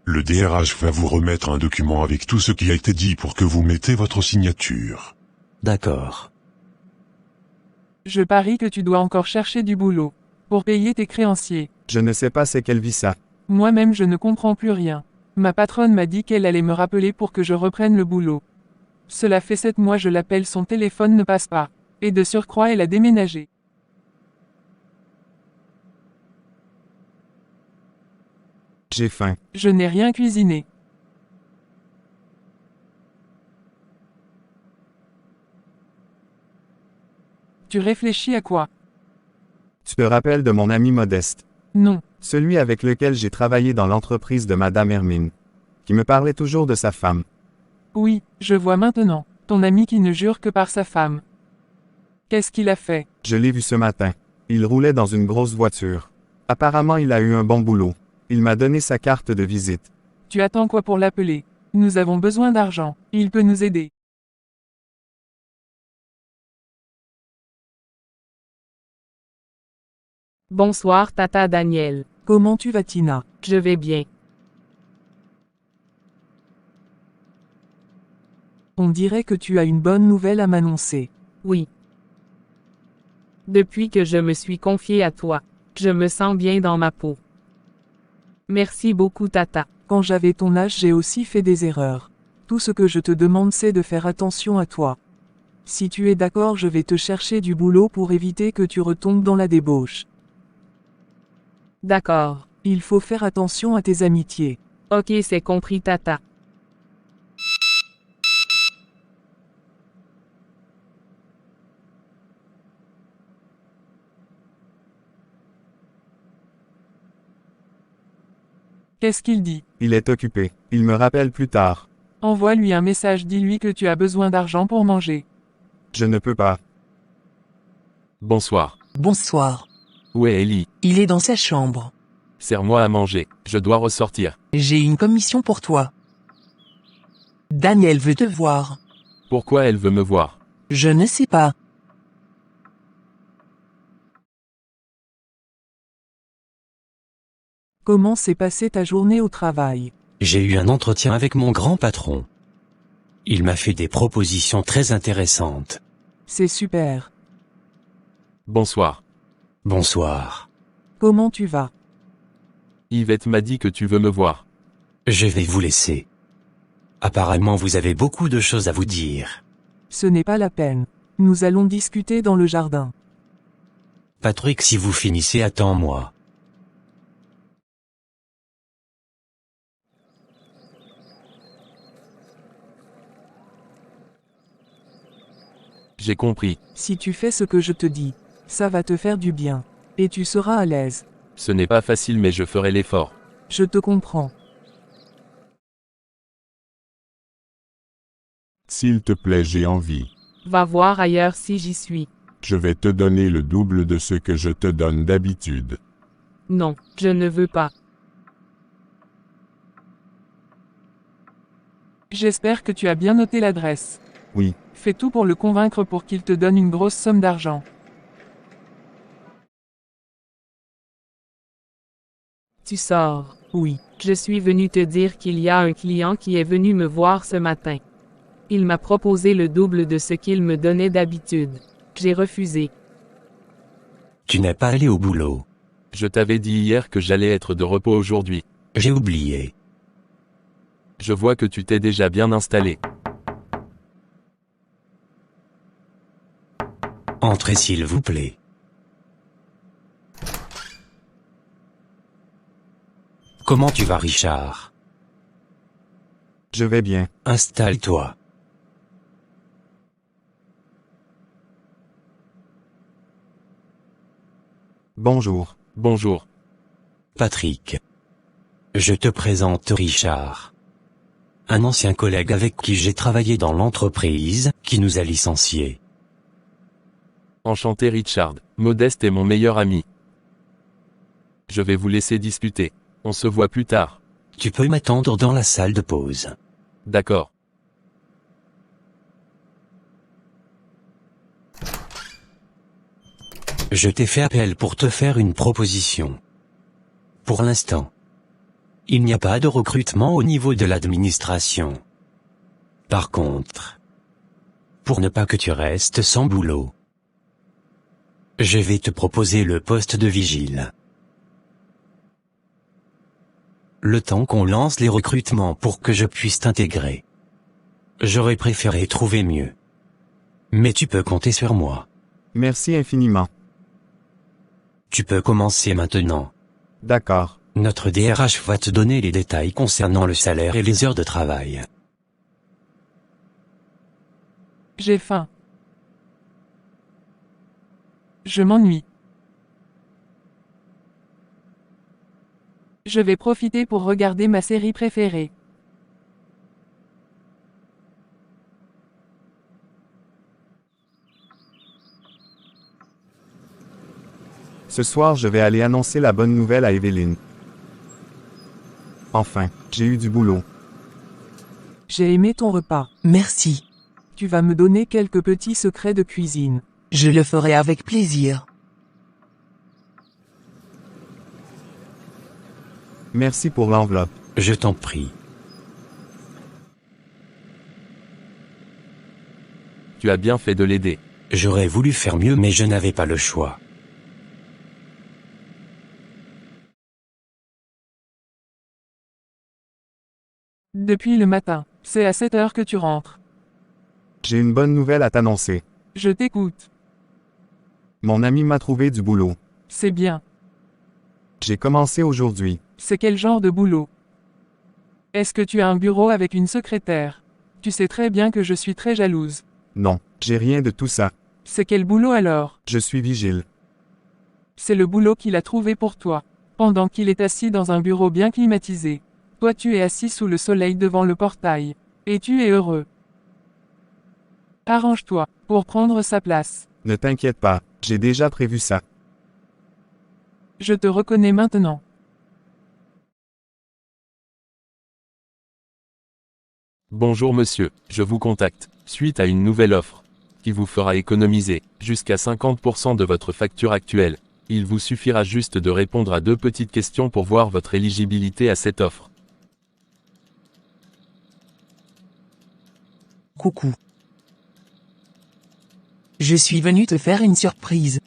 Le DRH va vous remettre un document avec tout ce qui a été dit pour que vous mettez votre signature. D'accord. Je parie que tu dois encore chercher du boulot pour payer tes créanciers. Je ne sais pas c'est quelle vie ça. Moi-même je ne comprends plus rien. Ma patronne m'a dit qu'elle allait me rappeler pour que je reprenne le boulot. Cela fait 7 mois je l'appelle, son téléphone ne passe pas. Et de surcroît elle a déménagé. J'ai faim. Je n'ai rien cuisiné. Tu réfléchis à quoi? Tu te rappelles de mon ami Modeste? Non. Celui avec lequel j'ai travaillé dans l'entreprise de Madame Hermine, qui me parlait toujours de sa femme. Oui, je vois maintenant. Ton ami qui ne jure que par sa femme. Qu'est-ce qu'il a fait? Je l'ai vu ce matin. Il roulait dans une grosse voiture. Apparemment il a eu un bon boulot. Il m'a donné sa carte de visite. Tu attends quoi pour l'appeler? Nous avons besoin d'argent. Il peut nous aider. Bonsoir Tata Daniel. Comment tu vas Tina? Je vais bien. On dirait que tu as une bonne nouvelle à m'annoncer. Oui. Depuis que je me suis confiée à toi, je me sens bien dans ma peau. Merci beaucoup Tata. Quand j'avais ton âge, j'ai aussi fait des erreurs. Tout ce que je te demande, c'est de faire attention à toi. Si tu es d'accord, je vais te chercher du boulot pour éviter que tu retombes dans la débauche. D'accord. Il faut faire attention à tes amitiés. Ok, c'est compris Tata. Qu'est-ce qu'il dit? Il est occupé. Il me rappelle plus tard. Envoie-lui un message, dis-lui que tu as besoin d'argent pour manger. Je ne peux pas. Bonsoir. Bonsoir. Où est Ellie? Il est dans sa chambre. Sers-moi à manger. Je dois ressortir. J'ai une commission pour toi. Daniel veut te voir. Pourquoi elle veut me voir? Je ne sais pas. Comment s'est passée ta journée au travail? J'ai eu un entretien avec mon grand patron. Il m'a fait des propositions très intéressantes. C'est super. Bonsoir. Bonsoir. Comment tu vas? Yvette m'a dit que tu veux me voir. Je vais vous laisser. Apparemment vous avez beaucoup de choses à vous dire. Ce n'est pas la peine. Nous allons discuter dans le jardin. Patrick, si vous finissez, attends-moi. J'ai compris. Si tu fais ce que je te dis, ça va te faire du bien. Et tu seras à l'aise. Ce n'est pas facile mais je ferai l'effort. Je te comprends. S'il te plaît, j'ai envie. Va voir ailleurs si j'y suis. Je vais te donner le double de ce que je te donne d'habitude. Non, je ne veux pas. J'espère que tu as bien noté l'adresse. Oui. Fais tout pour le convaincre pour qu'il te donne une grosse somme d'argent. Tu sors. Oui. Je suis venu te dire qu'il y a un client qui est venu me voir ce matin. Il m'a proposé le double de ce qu'il me donnait d'habitude. J'ai refusé. Tu n'es pas allé au boulot. Je t'avais dit hier que j'allais être de repos aujourd'hui. J'ai oublié. Je vois que tu t'es déjà bien installé. Entrez s'il vous plaît. Comment tu vas, Richard? Je vais bien. Installe-toi. Bonjour. Bonjour. Patrick. Je te présente Richard. Un ancien collègue avec qui j'ai travaillé dans l'entreprise, qui nous a licenciés. Enchanté Richard. Modeste est mon meilleur ami. Je vais vous laisser discuter. On se voit plus tard. Tu peux m'attendre dans la salle de pause. D'accord. Je t'ai fait appel pour te faire une proposition. Pour l'instant, il n'y a pas de recrutement au niveau de l'administration. Par contre, pour ne pas que tu restes sans boulot, je vais te proposer le poste de vigile. Le temps qu'on lance les recrutements pour que je puisse t'intégrer. J'aurais préféré trouver mieux. Mais tu peux compter sur moi. Merci infiniment. Tu peux commencer maintenant. D'accord. Notre DRH va te donner les détails concernant le salaire et les heures de travail. J'ai faim. Je m'ennuie. Je vais profiter pour regarder ma série préférée. Ce soir, je vais aller annoncer la bonne nouvelle à Evelyne. Enfin, j'ai eu du boulot. J'ai aimé ton repas. Merci. Tu vas me donner quelques petits secrets de cuisine. Je le ferai avec plaisir. Merci pour l'enveloppe. Je t'en prie. Tu as bien fait de l'aider. J'aurais voulu faire mieux mais je n'avais pas le choix. Depuis le matin, c'est à 7 heures que tu rentres. J'ai une bonne nouvelle à t'annoncer. Je t'écoute. Mon ami m'a trouvé du boulot. C'est bien. J'ai commencé aujourd'hui. C'est quel genre de boulot? Est-ce que tu as un bureau avec une secrétaire? Tu sais très bien que je suis très jalouse. Non, j'ai rien de tout ça. C'est quel boulot alors? Je suis vigile. C'est le boulot qu'il a trouvé pour toi. Pendant qu'il est assis dans un bureau bien climatisé. Toi tu es assis sous le soleil devant le portail. Et tu es heureux. Arrange-toi, pour prendre sa place. Ne t'inquiète pas, j'ai déjà prévu ça. Je te reconnais maintenant. Bonjour monsieur, je vous contacte, suite à une nouvelle offre, qui vous fera économiser, jusqu'à 50% de votre facture actuelle. Il vous suffira juste de répondre à 2 petites questions pour voir votre éligibilité à cette offre. Coucou. Je suis venu te faire une surprise.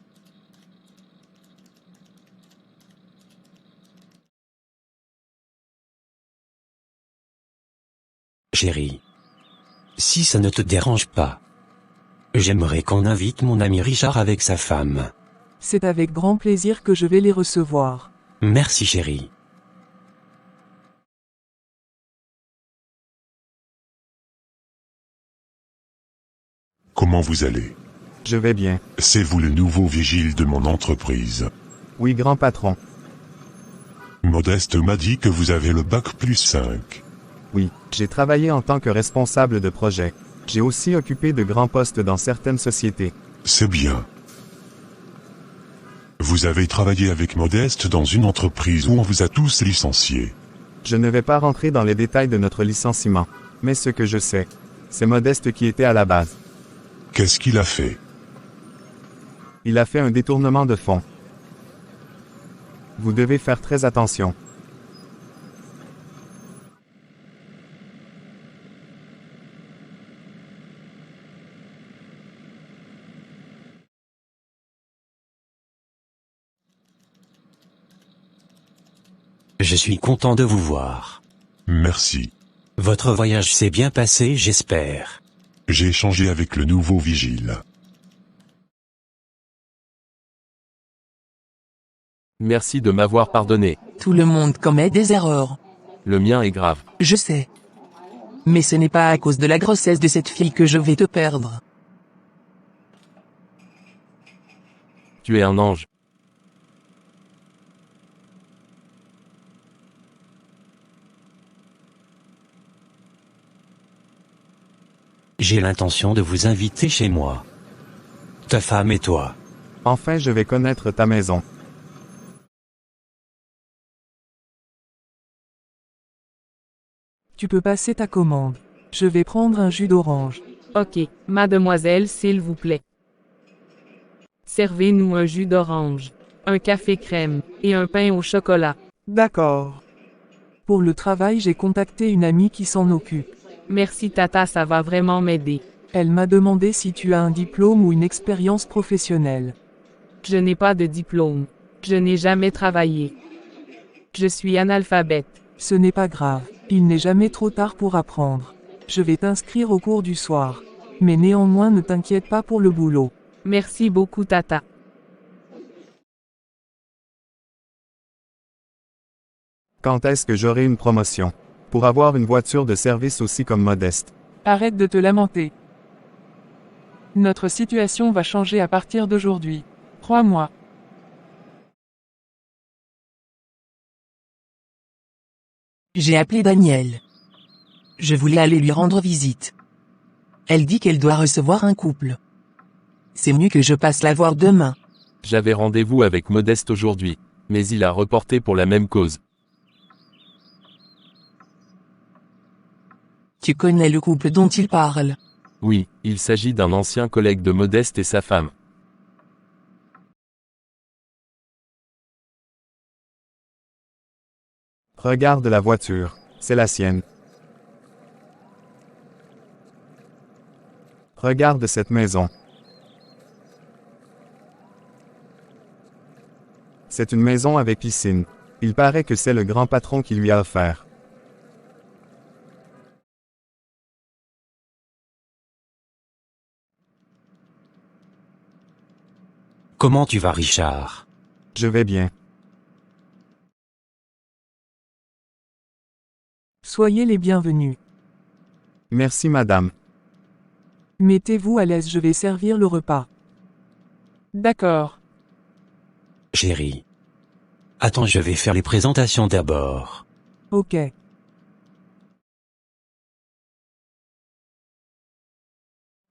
Chérie. Si ça ne te dérange pas. J'aimerais qu'on invite mon ami Richard avec sa femme. C'est avec grand plaisir que je vais les recevoir. Merci chérie. Comment vous allez? Je vais bien. C'est vous le nouveau vigile de mon entreprise. Oui, grand patron. Modeste m'a dit que vous avez le bac +5. Oui, j'ai travaillé en tant que responsable de projet. J'ai aussi occupé de grands postes dans certaines sociétés. C'est bien. Vous avez travaillé avec Modeste dans une entreprise où on vous a tous licenciés. Je ne vais pas rentrer dans les détails de notre licenciement. Mais ce que je sais, c'est Modeste qui était à la base. Qu'est-ce qu'il a fait? Il a fait un détournement de fonds. Vous devez faire très attention. Je suis content de vous voir. Merci. Votre voyage s'est bien passé, j'espère. J'ai échangé avec le nouveau vigile. Merci de m'avoir pardonné. Tout le monde commet des erreurs. Le mien est grave. Je sais. Mais ce n'est pas à cause de la grossesse de cette fille que je vais te perdre. Tu es un ange. J'ai l'intention de vous inviter chez moi. Ta femme et toi. Enfin, je vais connaître ta maison. Tu peux passer ta commande. Je vais prendre un jus d'orange. Ok, mademoiselle, s'il vous plaît. Servez-nous un jus d'orange, un café crème et un pain au chocolat. D'accord. Pour le travail, j'ai contacté une amie qui s'en occupe. Merci Tata, ça va vraiment m'aider. Elle m'a demandé si tu as un diplôme ou une expérience professionnelle. Je n'ai pas de diplôme. Je n'ai jamais travaillé. Je suis analphabète. Ce n'est pas grave. Il n'est jamais trop tard pour apprendre. Je vais t'inscrire au cours du soir. Mais néanmoins ne t'inquiète pas pour le boulot. Merci beaucoup Tata. Quand est-ce que j'aurai une promotion? Pour avoir une voiture de service aussi comme Modeste. Arrête de te lamenter. Notre situation va changer à partir d'aujourd'hui. Crois-moi. J'ai appelé Danielle. Je voulais aller lui rendre visite. Elle dit qu'elle doit recevoir un couple. C'est mieux que je passe la voir demain. J'avais rendez-vous avec Modeste aujourd'hui, mais il a reporté pour la même cause. Tu connais le couple dont il parle? Oui, il s'agit d'un ancien collègue de Modeste et sa femme. Regarde la voiture, c'est la sienne. Regarde cette maison. C'est une maison avec piscine. Il paraît que c'est le grand patron qui lui a offert. Comment tu vas, Richard? Je vais bien. Soyez les bienvenus. Merci madame. Mettez-vous à l'aise, je vais servir le repas. D'accord. Chérie. Attends, je vais faire les présentations d'abord. Ok.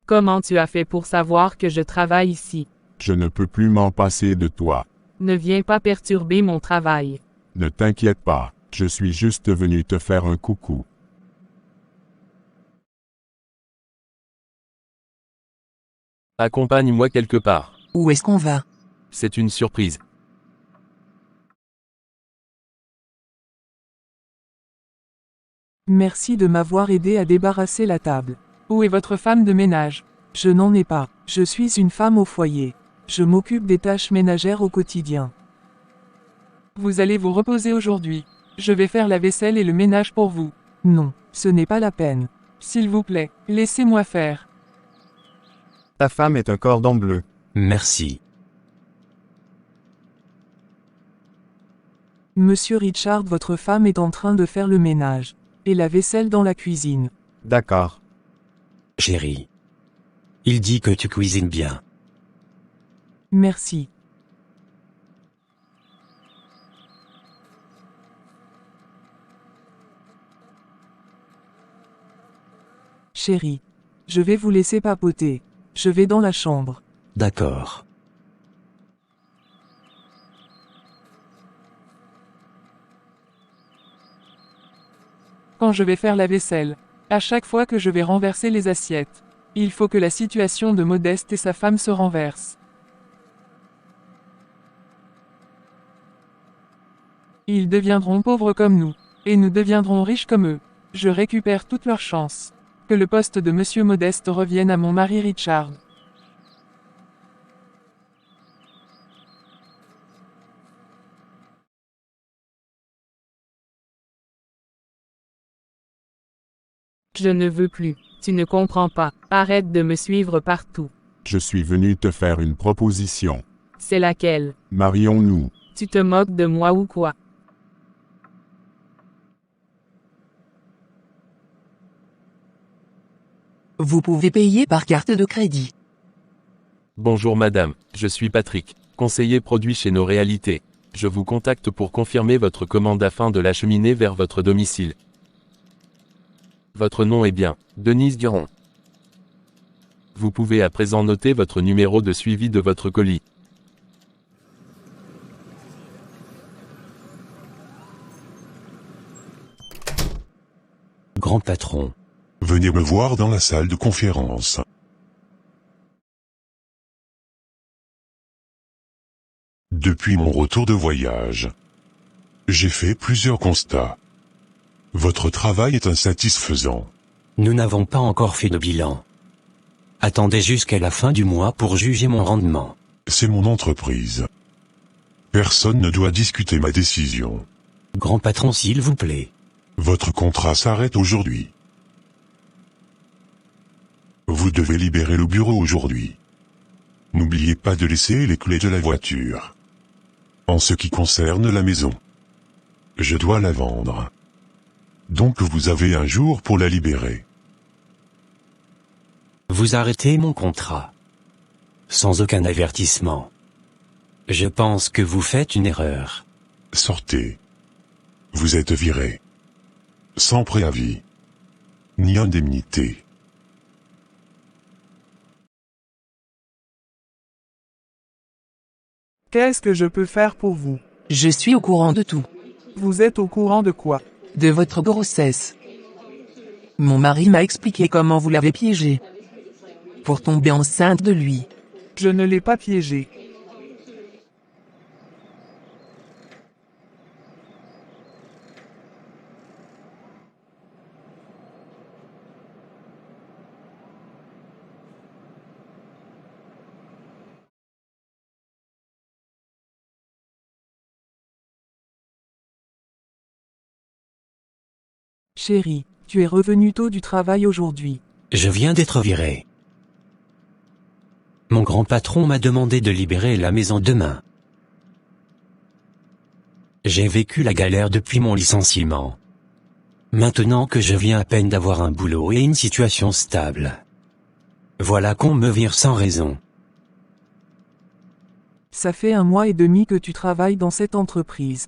Comment tu as fait pour savoir que je travaille ici? Je ne peux plus m'en passer de toi. Ne viens pas perturber mon travail. Ne t'inquiète pas, je suis juste venu te faire un coucou. Accompagne-moi quelque part. Où est-ce qu'on va? C'est une surprise. Merci de m'avoir aidé à débarrasser la table. Où est votre femme de ménage? Je n'en ai pas. Je suis une femme au foyer. Je m'occupe des tâches ménagères au quotidien. Vous allez vous reposer aujourd'hui. Je vais faire la vaisselle et le ménage pour vous. Non, ce n'est pas la peine. S'il vous plaît, laissez-moi faire. Ta femme est un cordon bleu. Merci. Monsieur Richard, votre femme est en train de faire le ménage. Et la vaisselle dans la cuisine. D'accord. Chérie. Il dit que tu cuisines bien. Merci. Chérie. Je vais vous laisser papoter. Je vais dans la chambre. D'accord. Quand je vais faire la vaisselle, à chaque fois que je vais renverser les assiettes, il faut que la situation de Modeste et sa femme se renverse. Ils deviendront pauvres comme nous, et nous deviendrons riches comme eux. Je récupère toutes leurs chances. Que le poste de Monsieur Modeste revienne à mon mari Richard. Je ne veux plus. Tu ne comprends pas. Arrête de me suivre partout. Je suis venu te faire une proposition. C'est laquelle? Marions-nous. Tu te moques de moi ou quoi? Vous pouvez payer par carte de crédit. Bonjour madame, je suis Patrick, conseiller produit chez Nos Réalités. Je vous contacte pour confirmer votre commande afin de l'acheminer vers votre domicile. Votre nom est bien, Denise Durand. Vous pouvez à présent noter votre numéro de suivi de votre colis. Grand patron. Venez me voir dans la salle de conférence. Depuis mon retour de voyage, j'ai fait plusieurs constats. Votre travail est insatisfaisant. Nous n'avons pas encore fait de bilan. Attendez jusqu'à la fin du mois pour juger mon rendement. C'est mon entreprise. Personne ne doit discuter ma décision. Grand patron, s'il vous plaît. Votre contrat s'arrête aujourd'hui. Vous devez libérer le bureau aujourd'hui. N'oubliez pas de laisser les clés de la voiture. En ce qui concerne la maison, je dois la vendre. Donc vous avez un jour pour la libérer. Vous arrêtez mon contrat. Sans aucun avertissement. Je pense que vous faites une erreur. Sortez. Vous êtes viré. Sans préavis. Ni indemnité. Qu'est-ce que je peux faire pour vous? Je suis au courant de tout. Vous êtes au courant de quoi? De votre grossesse. Mon mari m'a expliqué comment vous l'avez piégé. Pour tomber enceinte de lui. Je ne l'ai pas piégé. Chérie, tu es revenu tôt du travail aujourd'hui. Je viens d'être viré. Mon grand patron m'a demandé de libérer la maison demain. J'ai vécu la galère depuis mon licenciement. Maintenant que je viens à peine d'avoir un boulot et une situation stable. Voilà qu'on me vire sans raison. Ça fait 1 mois et demi que tu travailles dans cette entreprise.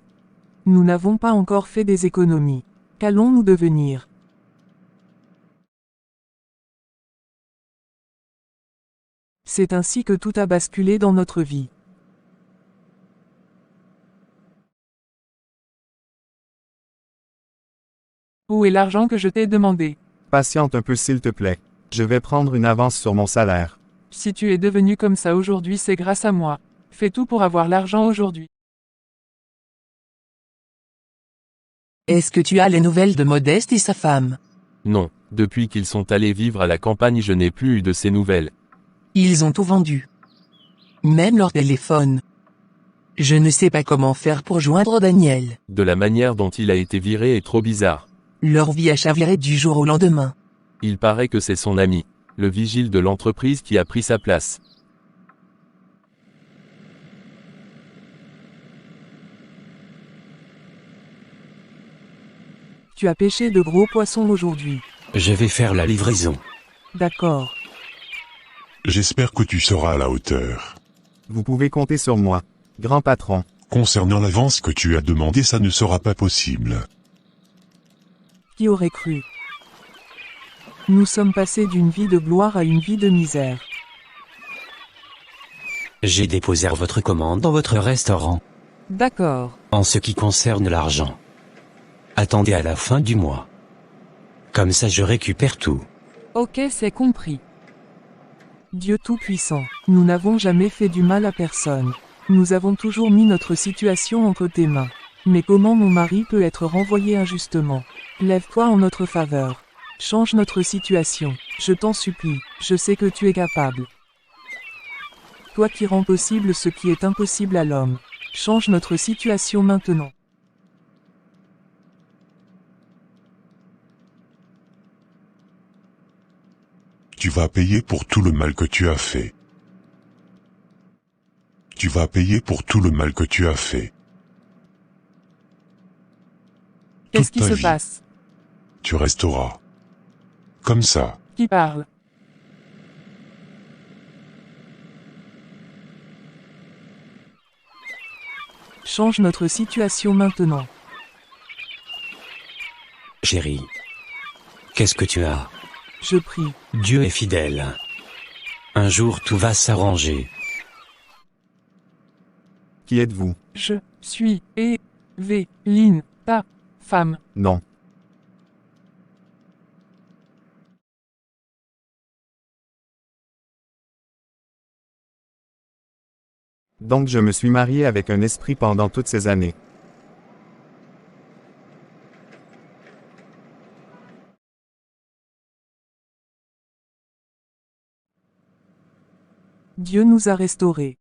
Nous n'avons pas encore fait des économies. Qu'allons-nous devenir? C'est ainsi que tout a basculé dans notre vie. Où est l'argent que je t'ai demandé? Patiente un peu s'il te plaît. Je vais prendre une avance sur mon salaire. Si tu es devenu comme ça aujourd'hui, c'est grâce à moi. Fais tout pour avoir l'argent aujourd'hui. Est-ce que tu as les nouvelles de Modeste et sa femme? Non, depuis qu'ils sont allés vivre à la campagne, je n'ai plus eu de ces nouvelles. Ils ont tout vendu. Même leur téléphone. Je ne sais pas comment faire pour joindre Daniel. De la manière dont il a été viré est trop bizarre. Leur vie a chaviré du jour au lendemain. Il paraît que c'est son ami, le vigile de l'entreprise qui a pris sa place. Tu as pêché de gros poissons aujourd'hui. Je vais faire la livraison. D'accord. J'espère que tu seras à la hauteur. Vous pouvez compter sur moi, grand patron. Concernant l'avance que tu as demandé, ça ne sera pas possible. Qui aurait cru? Nous sommes passés d'une vie de gloire à une vie de misère. J'ai déposé votre commande dans votre restaurant. D'accord. En ce qui concerne l'argent. Attendez à la fin du mois. Comme ça je récupère tout. Ok, c'est compris. Dieu Tout-Puissant, nous n'avons jamais fait du mal à personne. Nous avons toujours mis notre situation entre tes mains. Mais comment mon mari peut être renvoyé injustement? Lève-toi en notre faveur. Change notre situation. Je t'en supplie, je sais que tu es capable. Toi qui rends possible ce qui est impossible à l'homme. Change notre situation maintenant. Tu vas payer pour tout le mal que tu as fait. Tu vas payer pour tout le mal que tu as fait. Qu'est-ce qui Toute ta se vie. passe? Tu resteras. Comme ça. Qui parle? Change notre situation maintenant. Chérie. Qu'est-ce que tu as? Je prie. Dieu est fidèle. Un jour tout va s'arranger. Qui êtes-vous? Je suis Évelyne, ta femme. Non. Donc je me suis marié avec un esprit pendant toutes ces années. Dieu nous a restaurés.